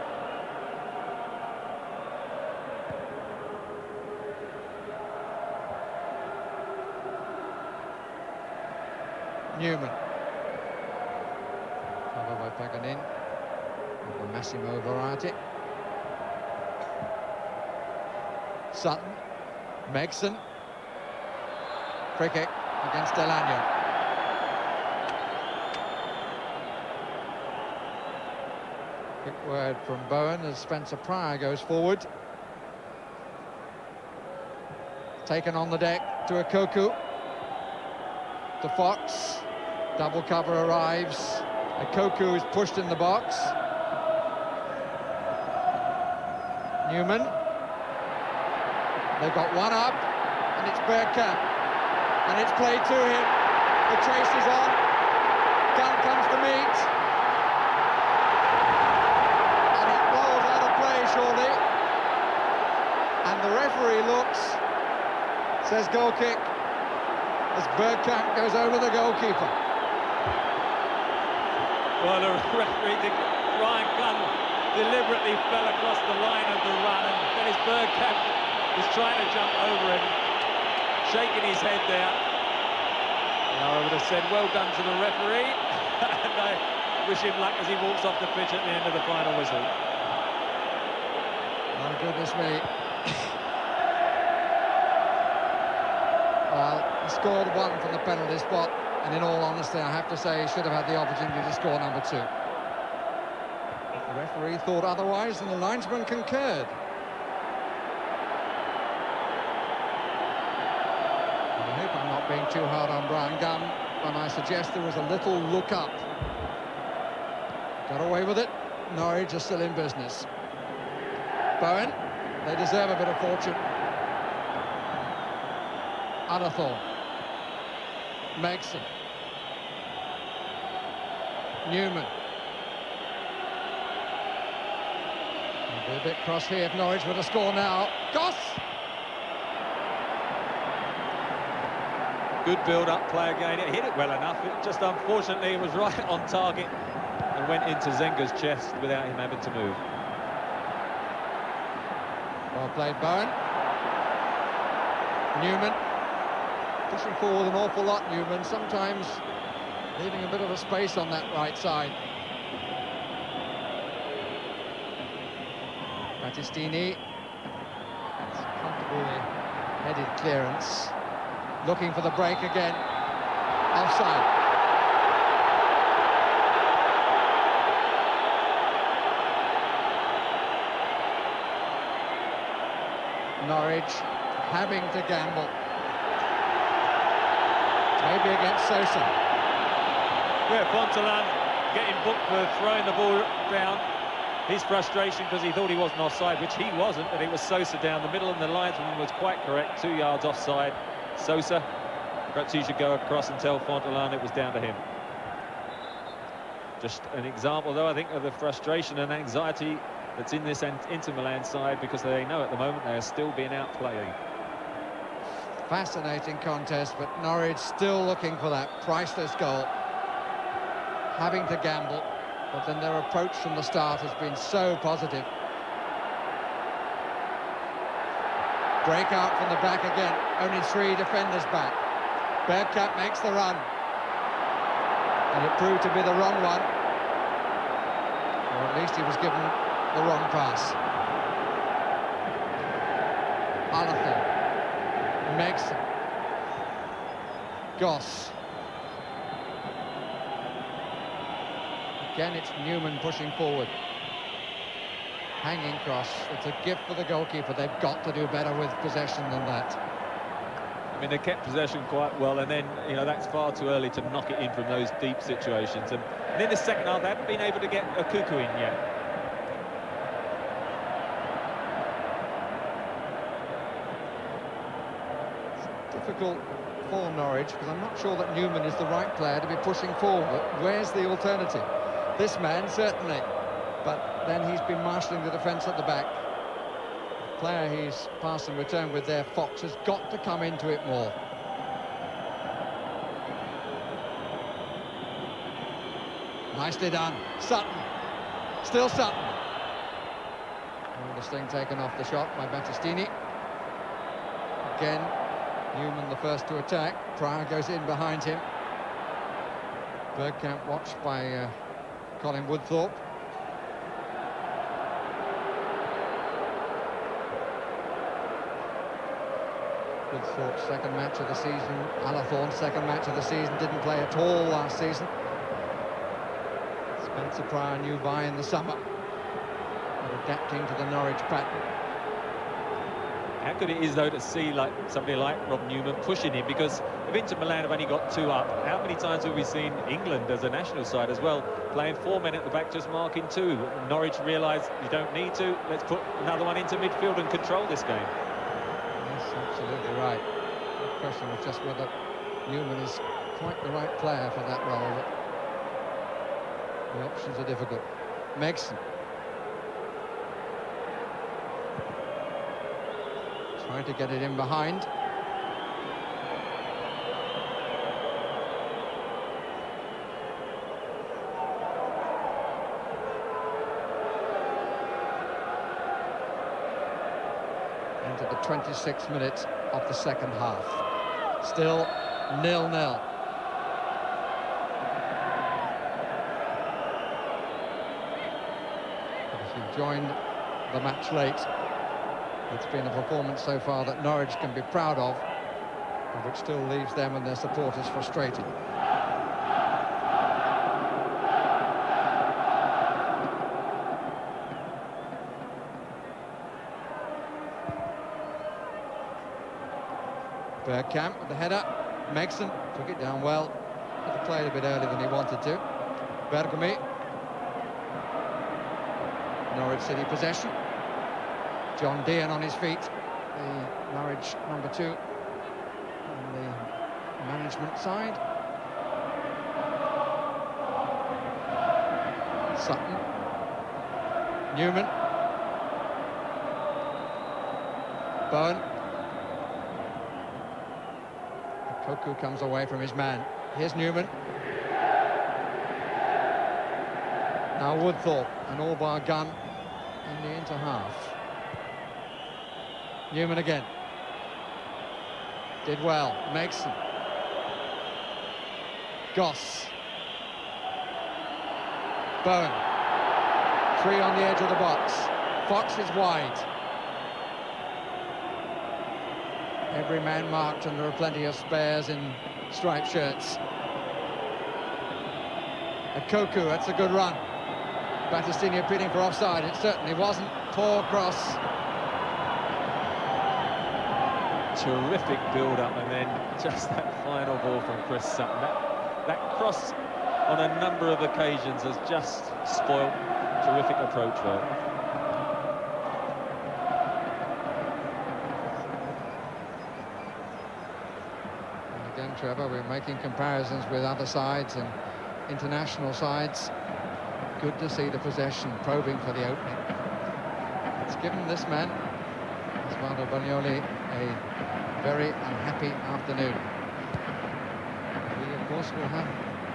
[SPEAKER 4] Newman. Covered by Paganin. Of the Massimo variety. Sutton. Megson. Free kick against Delagno. Quick word from Bowen as Spencer Pryor goes forward. Taken on the deck to Koku. To Fox. Double cover arrives. Koku is pushed in the box. Newman. They've got one up, and it's Bergkamp. And it's played to him. The chase is on. Gunn comes to meet. Surely, and the referee looks, says goal kick, as Bergkamp goes over the goalkeeper.
[SPEAKER 5] Well, the referee, Ryan Gunn, deliberately fell across the line of the run, and Dennis Bergkamp was trying to jump over him, shaking his head there. And I would have said, well done to the referee, and I wish him luck as he walks off the pitch at the end of the final whistle.
[SPEAKER 4] Oh, goodness me. Well, he scored one from the penalty spot, and in all honesty, I have to say he should have had the opportunity to score number two. But the referee thought otherwise, and the linesman concurred. I hope I'm not being too hard on Brian Gunn when I suggest there was a little look up. Got away with it. Norwich are still in business. Bowen, they deserve a bit of fortune. Alathorn. Megson. Newman. It'll be a bit cross here if Norwich were to score now. Goss!
[SPEAKER 5] Good build-up play again. It hit it well enough. It just, unfortunately, it was right on target and went into Zenga's chest without him having to move.
[SPEAKER 4] Well played, Bowen. Newman. Pushing forward an awful lot, Newman. Sometimes leaving a bit of a space on that right side. Battistini. It's comfortably headed clearance. Looking for the break again. Offside. Norwich having to gamble. Maybe against Sosa.
[SPEAKER 5] Yeah, Fontalan getting booked for throwing the ball down. His frustration because he thought he wasn't offside, which he wasn't, but it was Sosa down the middle, and the linesman was quite correct, 2 yards offside. Sosa, perhaps he should go across and tell Fontalan it was down to him. Just an example, though, I think, of the frustration and anxiety that's in this Inter Milan side, because they know at the moment they are still being outplayed.
[SPEAKER 4] Fascinating contest, but Norwich still looking for that priceless goal. Having to gamble, but then their approach from the start has been so positive. Breakout from the back again, only 3 defenders back. Bergkamp makes the run, and it proved to be the wrong one, or at least he was given the wrong pass. Alathorn. Megson. Goss. Again, it's Newman pushing forward. Hanging cross. It's a gift for the goalkeeper. They've got to do better with possession than that.
[SPEAKER 5] I mean, they kept possession quite well, and then, you know, that's far too early to knock it in from those deep situations. And in the second half, they haven't been able to get a cuckoo in yet.
[SPEAKER 4] It's difficult for Norwich, because I'm not sure that Newman is the right player to be pushing forward. Where's the alternative? This man, certainly. But then he's been marshalling the defence at the back. The player he's passed and returned with there, Fox, has got to come into it more. Nicely done. Sutton. Still Sutton. Oh, the sting taken off the shot by Battistini. Again, Newman the first to attack. Pryor goes in behind him. Bergkamp watched by Colin Woodthorpe. Woodthorpe's second match of the season. Alathorn's second match of the season. Didn't play at all last season. Spencer Pryor knew by in the summer. Adapting to the Norwich pattern.
[SPEAKER 5] How good it is, though, to see somebody like Rob Newman pushing him, because if Inter Milan have only got 2 up, how many times have we seen England as a national side as well, playing 4 men at the back, just marking 2? Norwich realised you don't need to, let's put another one into midfield and control this game.
[SPEAKER 4] That's absolutely right. The question was just whether Newman is quite the right player for that role, but the options are difficult. Megson. Trying to get it in behind. Into the 26th minute of the second half. Still 0-0. If you've joined the match late, it's been a performance so far that Norwich can be proud of, but which still leaves them and their supporters frustrated. Bergkamp with the header. Megson took it down well, but he played a bit earlier than he wanted to. Bergamy. Norwich City possession. John Dean on his feet, the Norwich number 2 on the management side. Sutton. Newman. Bowen. Koku comes away from his man. Here's Newman. Now Woodthorpe, an all-bar gun in the inter-half. Newman again. Did well. Megson. Goss. Bowen. 3 on the edge of the box. Fox is wide. Every man marked, and there are plenty of spares in striped shirts. Koku, that's a good run. Battistini appealing for offside. It certainly wasn't. Poor cross.
[SPEAKER 5] Terrific build-up, and then just that final ball from Chris Sutton. That cross on a number of occasions has just spoilt terrific approach work.
[SPEAKER 4] And again, Trevor, we're making comparisons with other sides and international sides. Good to see the possession probing for the opening. It's given this man, Osvaldo Bagnoli, a very unhappy afternoon. He, of course, will have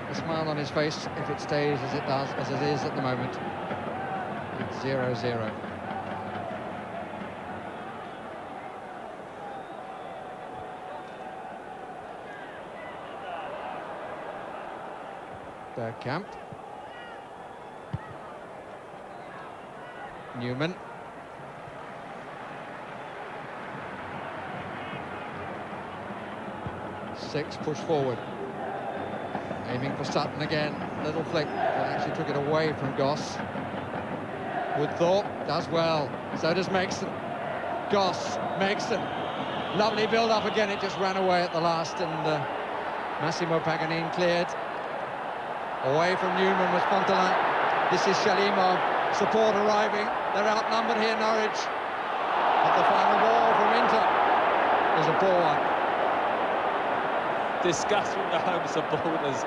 [SPEAKER 4] a smile on his face if it stays as it is at the moment. It's 0-0. Bergkamp. Newman. 6 push forward. Aiming for Sutton again. Little flick, but actually took it away from Goss. Woodthorpe does well. So does Megson. Goss, Megson. Lovely build-up again. It just ran away at the last, and Massimo Paganini cleared. Away from Newman was Fontelin. This is Shalimov. Support arriving. They're outnumbered here, Norwich. But the final ball from Inter is a poor one.
[SPEAKER 5] Disgust from the home supporters,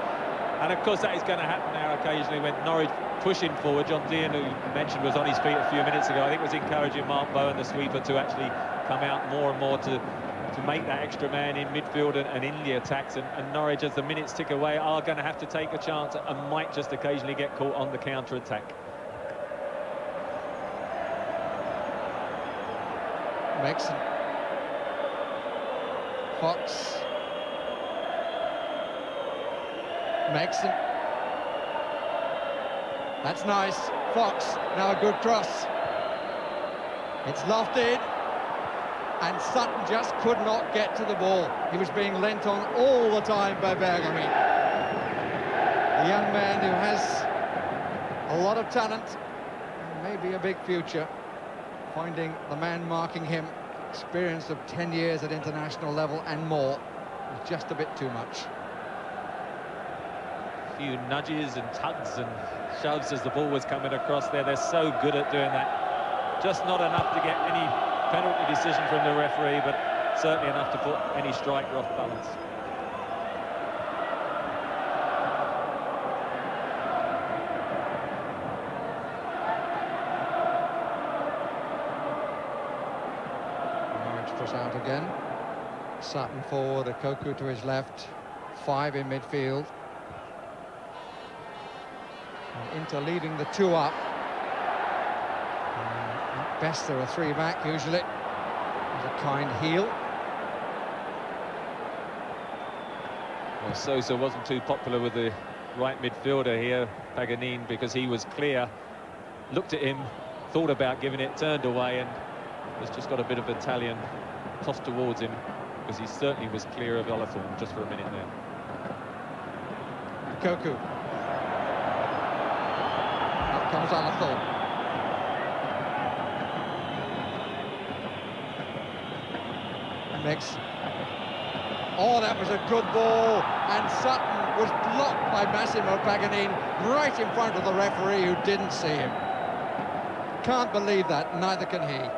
[SPEAKER 5] and of course that is going to happen now occasionally when Norwich pushing forward. John Dean, who you mentioned, was on his feet a few minutes ago. I think was encouraging Mark Bowen, the sweeper, to actually come out more and more to make that extra man in midfield and in the attacks, and Norwich, as the minutes tick away, are going to have to take a chance and might just occasionally get caught on the counter-attack.
[SPEAKER 4] Megson. Fox. Megson. That's nice. Fox, now a good cross. It's lofted, and Sutton just could not get to the ball. He was being lent on all the time by Bergami. A young man who has a lot of talent, and maybe a big future. Finding the man marking him, experience of 10 years at international level and more, was just a bit too much.
[SPEAKER 5] A few nudges and tugs and shoves as the ball was coming across there. They're so good at doing that. Just not enough to get any penalty decision from the referee, but certainly enough to put any striker off balance.
[SPEAKER 4] Push out again. Sutton forward, Koku to his left, 5 in midfield. And Inter leaving the 2 up. At best there are 3 back usually. There's a kind heel.
[SPEAKER 5] Well, Sosa wasn't too popular with the right midfielder here, Paganini, because he was clear, looked at him, thought about giving it, turned away, and has just got a bit of Italian toss towards him, because he certainly was clear of Olathorn just for a minute there.
[SPEAKER 4] Koku. Out comes Olathorn. Mix. Oh, that was a good ball, and Sutton was blocked by Massimo Paganini right in front of the referee, who didn't see him. Can't believe that, neither can he.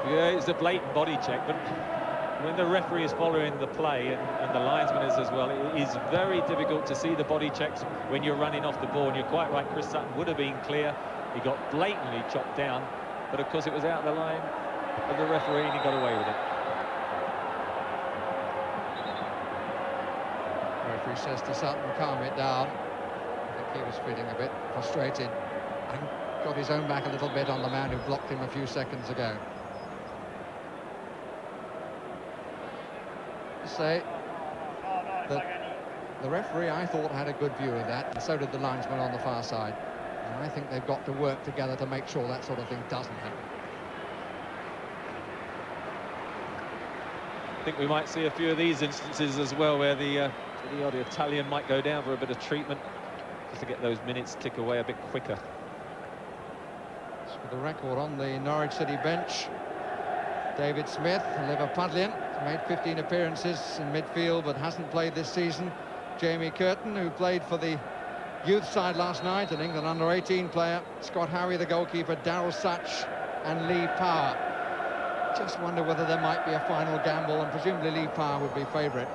[SPEAKER 5] Yeah, it's a blatant body check, but when the referee is following the play, and the linesman is as well, it is very difficult to see the body checks when you're running off the ball. And you're quite right, Chris Sutton would have been clear. He got blatantly chopped down, but of course it was out of the line of the referee, and he got away with it.
[SPEAKER 4] The referee says to Sutton, calm it down. I think he was feeling a bit frustrated and got his own back a little bit on the man who blocked him a few seconds ago. Say that the referee, I thought, had a good view of that, and so did the linesman on the far side. And I think they've got to work together to make sure that sort of thing doesn't happen.
[SPEAKER 5] I think we might see a few of these instances as well, where the odd Italian might go down for a bit of treatment, just to get those minutes tick away a bit quicker.
[SPEAKER 4] So for the record on the Norwich City bench, David Smith, a Liverpudlian, made 15 appearances in midfield but hasn't played this season. Jamie Curtin, who played for the youth side last night, an England under-18 player. Scott Howie, the goalkeeper, Darryl Such and Lee Power. Just wonder whether there might be a final gamble, and presumably Lee Power would be favourite.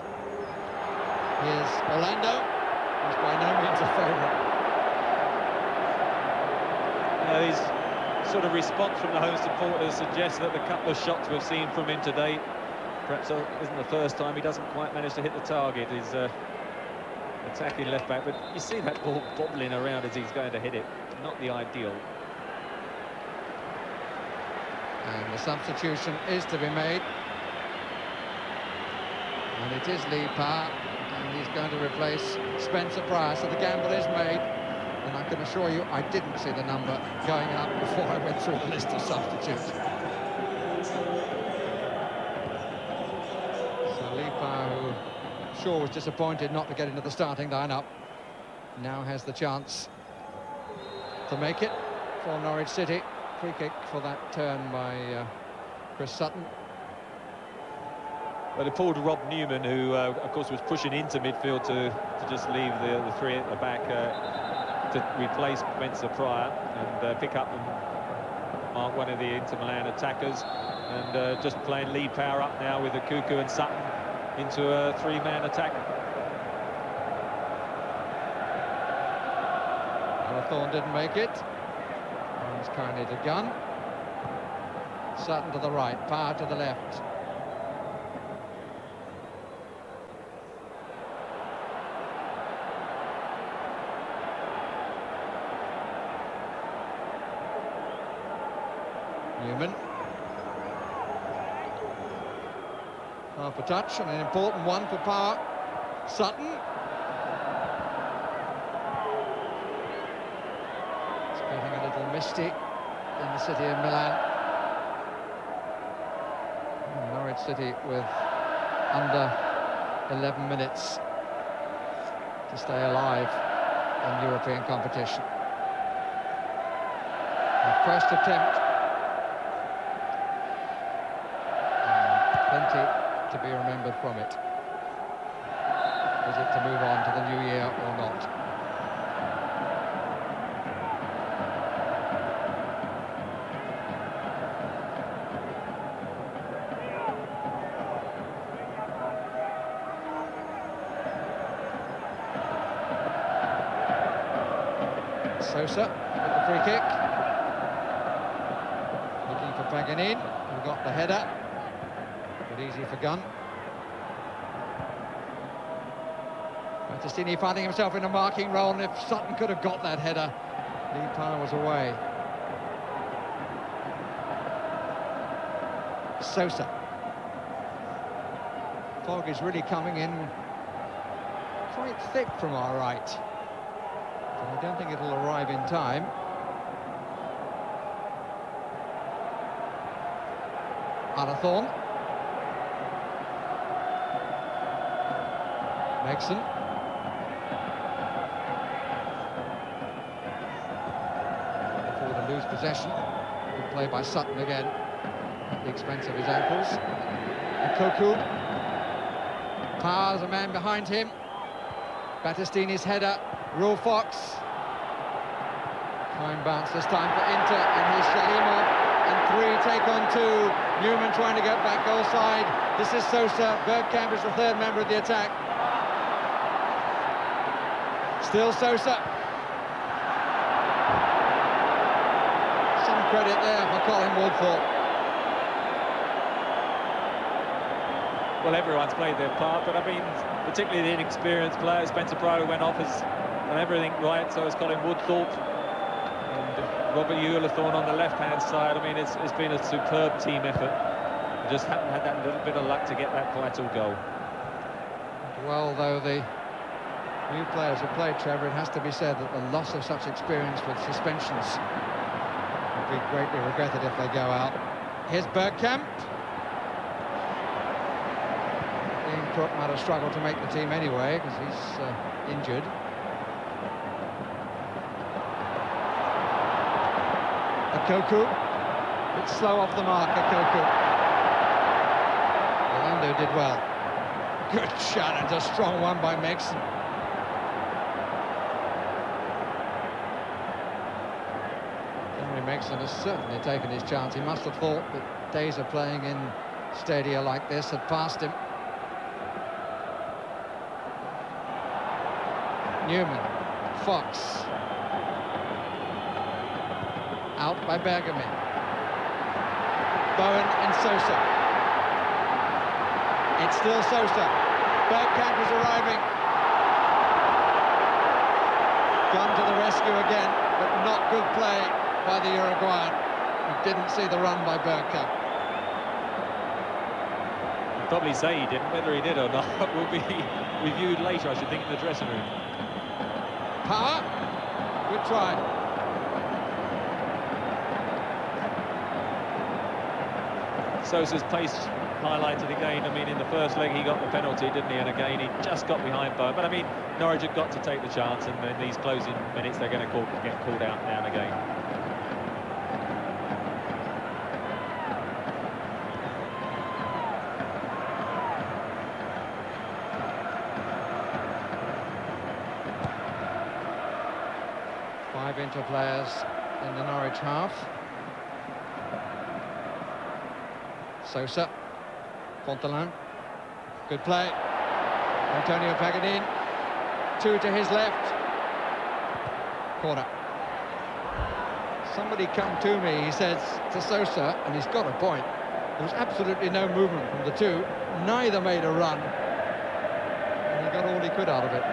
[SPEAKER 4] Here's Orlando, who's by no means a favourite.
[SPEAKER 5] These sort of response from the home supporters suggests that the couple of shots we've seen from him today perhaps isn't the first time he doesn't quite manage to hit the target. He's attacking left back, but you see that ball bobbling around as he's going to hit it. Not the ideal.
[SPEAKER 4] And the substitution is to be made. And it is Lee Power, and he's going to replace Spencer Price. So the gamble is made. And I can assure you, I didn't see the number going up before I went through the list of substitutes. So Lee Power, sure was disappointed not to get into the starting lineup. Now has the chance to make it for Norwich City. Free kick for that turn by Chris Sutton.
[SPEAKER 5] But it pulled Rob Newman, who, of course, was pushing into midfield to just leave the three at the back to replace Spencer Pryor and pick up and mark one of the Inter Milan attackers. And just playing lead power up now with the Cuckoo and Sutton into a three-man attack.
[SPEAKER 4] Thorne didn't make it. He's kindly to gun. Sutton to the right, Power to the left. Newman. Half a touch and an important one for Power. Sutton. It's getting a little misty in the city of Milan. And Norwich City with under 11 minutes to stay alive in European competition. The first attempt. Plenty to be remembered from it. Is it to move on to the new year or not? Sosa with the free kick. Looking for Paganini, who got the header. Easy for Gunn. Battistini finding himself in a marking role, and if Sutton could have got that header, Lee Power was away. Sosa. Fog is really coming in quite thick from our right, but I don't think it'll arrive in time. Thorne. Megson. Before to lose possession. Good play by Sutton again, at the expense of his ankles. Koku. Powers a man behind him. Battistini's header. Rule Fox. Time bounce this time for Inter, and here's Shalimov. And 3 take on 2. Newman trying to get back goal side. This is Sosa. Bergkamp is the third member of the attack. Still Sosa. Some credit there for Colin Woodthorpe.
[SPEAKER 5] Well, everyone's played their part, but I mean, particularly the inexperienced players. Spencer Pryor went off, has done everything right, so has Colin Woodthorpe. And Robert Ewelathorne on the left-hand side. I mean, it's been a superb team effort. We just haven't had that little bit of luck to get that vital goal.
[SPEAKER 4] Well, though the new players have played, Trevor, it has to be said that the loss of such experience with suspensions will be greatly regretted if they go out. Here's Bergkamp. Dean Crook might have struggled to make the team anyway, because he's injured. Koku. Bit slow off the mark, Koku. Orlando did well. Good shot, and a strong one by Megson. Megson has certainly taken his chance. He must have thought that days of playing in stadia like this had passed him. Newman, Fox. Out by Bergkamp. Bowen and Sosa. It's still Sosa. Bergkamp is arriving. Gone to the rescue again, but not good play by the Uruguayan, who didn't see the run by Bergkamp.
[SPEAKER 5] I'd probably say he didn't. Whether he did or not will be reviewed later, I should think, in the dressing room.
[SPEAKER 4] Power. Good try.
[SPEAKER 5] Sosa's pace highlighted again. I mean, in the first leg he got the penalty, didn't he? And again, he just got behind Bowen. But I mean, Norwich have got to take the chance, and in these closing minutes, they're going to get called out now and again.
[SPEAKER 4] Five Inter players in the Norwich half. Sosa, Fontaine, good play. Antonio Pagadin, two to his left. Corner. Somebody come to me, he says to Sosa, and he's got a point. There was absolutely no movement from the two. Neither made a run. And he got all he could out of it.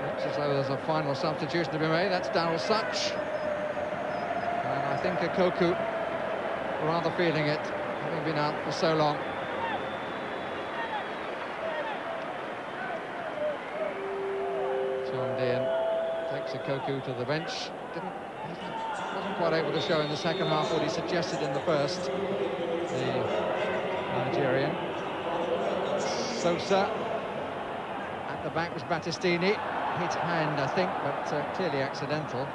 [SPEAKER 4] Looks as though there's a final substitution to be made. That's Darryl Such. And I think Koku rather feeling it, having been out for so long. John Dean takes Koku to the bench. Wasn't quite able to show in the second half what he suggested in the first. The Nigerian. Sosa. At the back was Battistini. Hit hand, I think, but clearly accidental.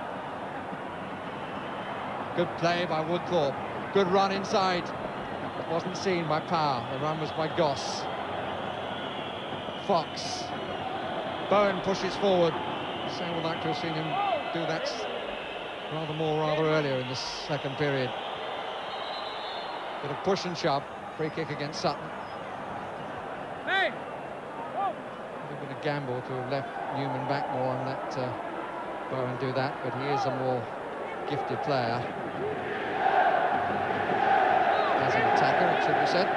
[SPEAKER 4] Good play by Woodthorpe. Good run inside. That wasn't seen by Power. The run was by Goss. Fox. Bowen pushes forward. So I would like to have seen him do that rather earlier in the second period. Bit of push and shove. Free kick against Sutton. Hey! Would have been a gamble to have left Newman back more and let Bowen do that, but he is a more gifted player. As an attacker, it should be said.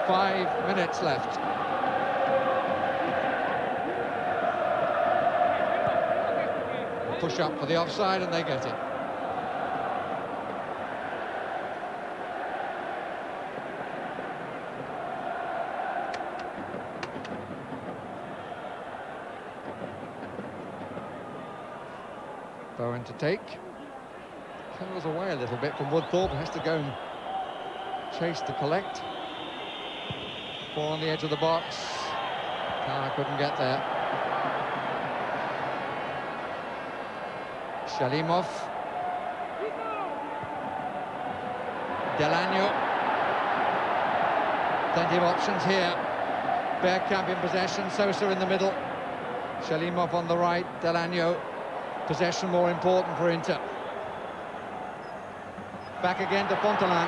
[SPEAKER 4] 5 minutes left. Push up for the offside and they get it. Bowen to take. Curls away a little bit from Woodthorpe. Has to go and chase to collect. Ball on the edge of the box. Power couldn't get there. Shalimov. Delagno. Plenty of options here. Bergkamp in possession, Sosa in the middle. Shalimov on the right, Delagno. Possession more important for Inter. Back again to Fontaine.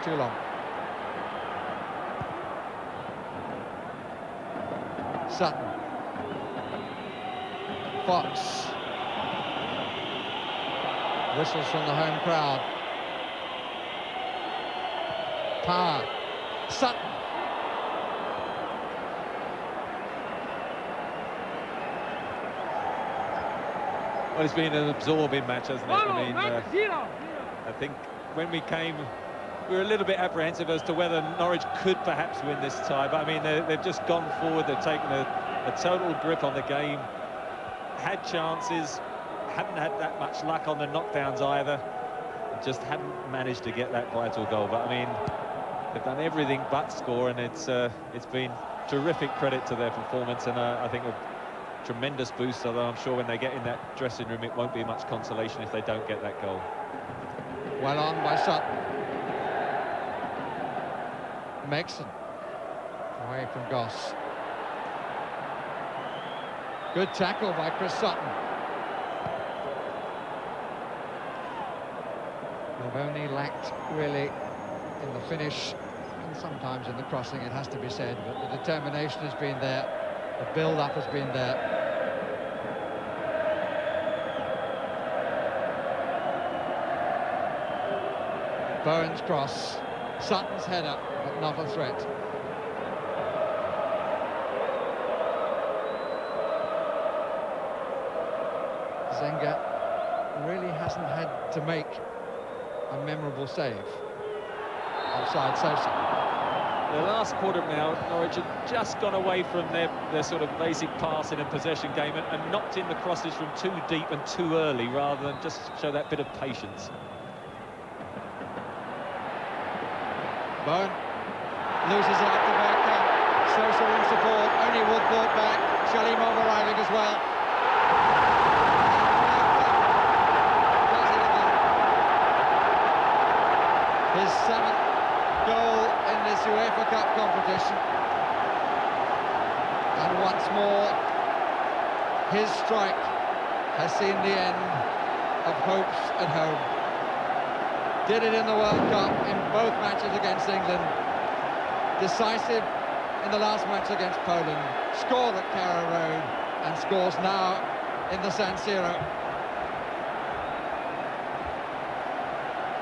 [SPEAKER 4] Too long. Sutton. Fox. Whistles from the home crowd. Power. Sutton.
[SPEAKER 5] Well, it's been an absorbing match, hasn't it? I mean, I think when we came, we were a little bit apprehensive as to whether Norwich could perhaps win this tie. But I mean, they've just gone forward. They've taken a total grip on the game. Had chances. Haven't had that much luck on the knockdowns either. Just haven't managed to get that vital goal. But I mean, they've done everything but score, and it's been terrific credit to their performance, and I think a tremendous boost. Although I'm sure when they get in that dressing room, it won't be much consolation if they don't get that goal.
[SPEAKER 4] Well on by Sutton. Megson away from Goss. Good tackle by Chris Sutton. They've only lacked really in the finish and sometimes in the crossing, it has to be said, but the determination has been there, the build-up has been there. Bowen's cross, Sutton's header, but not a threat. Zenga really hasn't had to make a memorable save. Offside Sosa.
[SPEAKER 5] The last quarter now, Norwich had just gone away from their sort of basic passing and possession game and knocked in the crosses from too deep and too early rather than just show that bit of patience.
[SPEAKER 4] Bone loses out to Bergkamp. Sosa in support, only Wood brought back. Shalimov arriving as well. His 7th goal in this UEFA Cup competition. And once more, his strike has seen the end of hopes at home. Did it in the World Cup in both matches against England. Decisive in the last match against Poland. Scored at Carrow Road and scores now in the San Siro.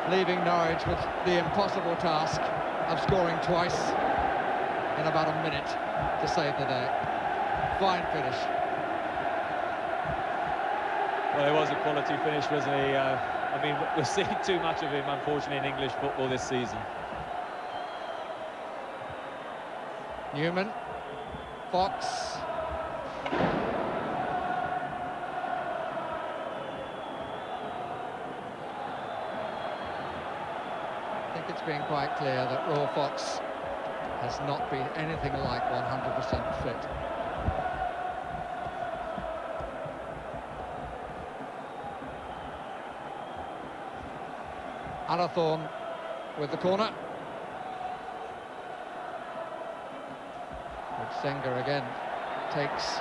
[SPEAKER 4] Leaving Norwich with the impossible task of scoring twice in about a minute to save the day. Fine finish.
[SPEAKER 5] Well, it was a quality finish, wasn't he? I mean, we're seeing too much of him, unfortunately, in English football this season.
[SPEAKER 4] Newman, Fox. I think it's been quite clear that Raw Fox has not been anything like 100% fit. Anathorn with the corner. But Senga again takes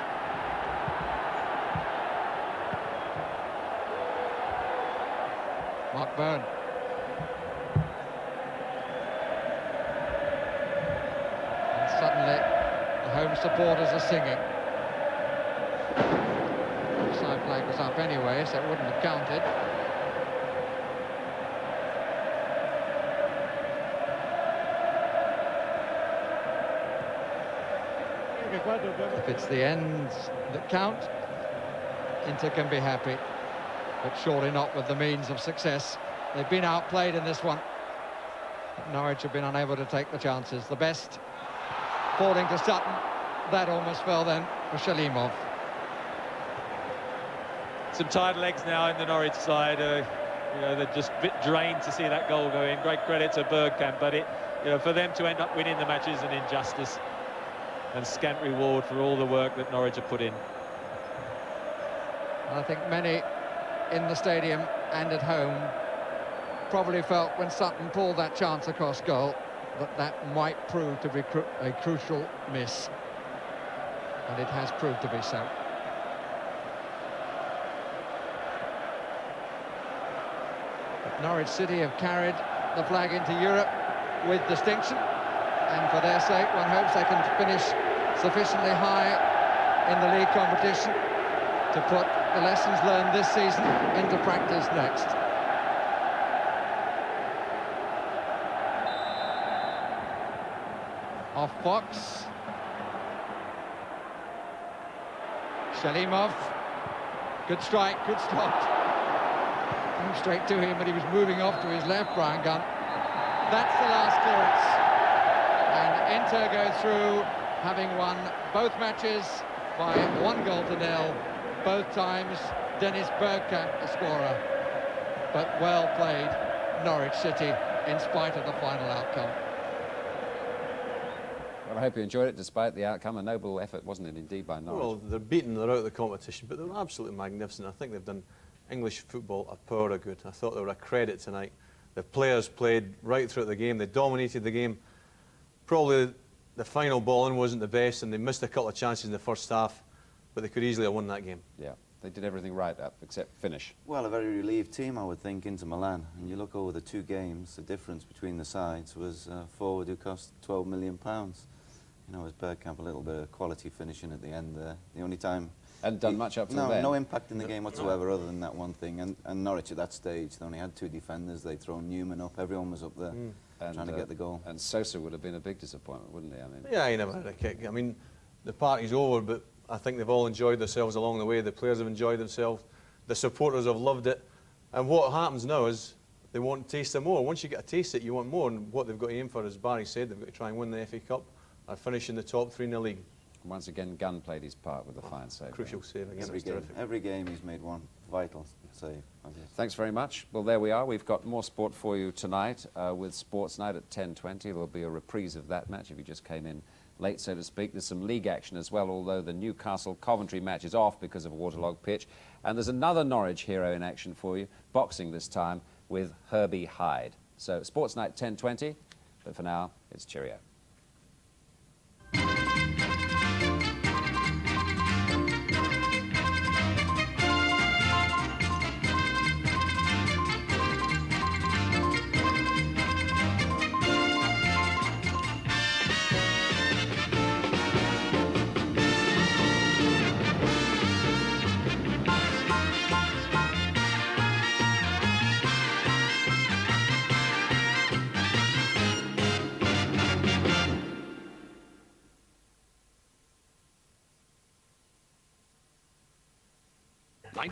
[SPEAKER 4] Mark Byrne. And suddenly the home supporters are singing. The side flag was up anyway, so it wouldn't have counted. If it's the ends that count, Inter can be happy, but surely not with the means of success. They've been outplayed in this one. Norwich have been unable to take the chances. The best falling to Sutton. That almost fell then for Shalimov.
[SPEAKER 5] Some tired legs now in the Norwich side. You know, they're just a bit drained to see that goal go in. Great credit to Bergkamp, but for them to end up winning the match is an injustice and scant reward for all the work that Norwich have put in.
[SPEAKER 4] I think many in the stadium and at home probably felt when Sutton pulled that chance across goal that might prove to be a crucial miss, and it has proved to be so. But Norwich City have carried the flag into Europe with distinction, and for their sake one hopes they can finish sufficiently high in the league competition to put the lessons learned this season into practice next. Off Fox. Shalimov. Good strike, good stop. Came straight to him, but he was moving off to his left, Brian Gunn. That's the last clearance. And Inter go through, having won both matches by 1-0. Both times Dennis Bergkamp the scorer. But well played, Norwich City, in spite of the final outcome.
[SPEAKER 1] Well, I hope you enjoyed it despite the outcome. A noble effort, wasn't it, indeed, by Norwich?
[SPEAKER 2] Well, they're beaten, they're out of the competition, but they're absolutely magnificent. I think they've done English football a power of good. I thought they were a credit tonight. The players played right throughout the game. They dominated the game. Probably the final ball-in wasn't the best, and they missed a couple of chances in the first half, but they could easily have won that game.
[SPEAKER 1] Yeah, they did everything right except finish.
[SPEAKER 3] Well, a very relieved team, I would think, into Milan. And you look over the two games, the difference between the sides was a forward who cost £12 million. You know, as Bergkamp, a little bit of quality finishing at the end there. The only time...
[SPEAKER 1] Hadn't done much up till then.
[SPEAKER 3] No impact in the game whatsoever other than that one thing. And Norwich at that stage, they only had two defenders. They'd thrown Newman up. Everyone was up there trying to get the goal.
[SPEAKER 1] And Sosa would have been a big disappointment, wouldn't he? I mean,
[SPEAKER 2] Yeah, he never had a kick. I mean, the party's over, but I think they've all enjoyed themselves along the way. The players have enjoyed themselves. The supporters have loved it. And what happens now is they want to taste it more. Once you get a taste it, you want more. And what they've got to aim for, as Barry said, they've got to try and win the FA Cup and finish in the top 3 in the league.
[SPEAKER 1] Once again, Gunn played his part with a fine save.
[SPEAKER 2] Crucial save again.
[SPEAKER 3] Every game he's made one vital save.
[SPEAKER 1] Thanks very much. Well, there we are. We've got more sport for you tonight with Sports Night at 10:20. There'll be a reprise of that match if you just came in late, so to speak. There's some league action as well, although the Newcastle-Coventry match is off because of a waterlogged pitch. And there's another Norwich hero in action for you, boxing this time, with Herbie Hyde. So Sports Night 10:20, but for now, it's cheerio.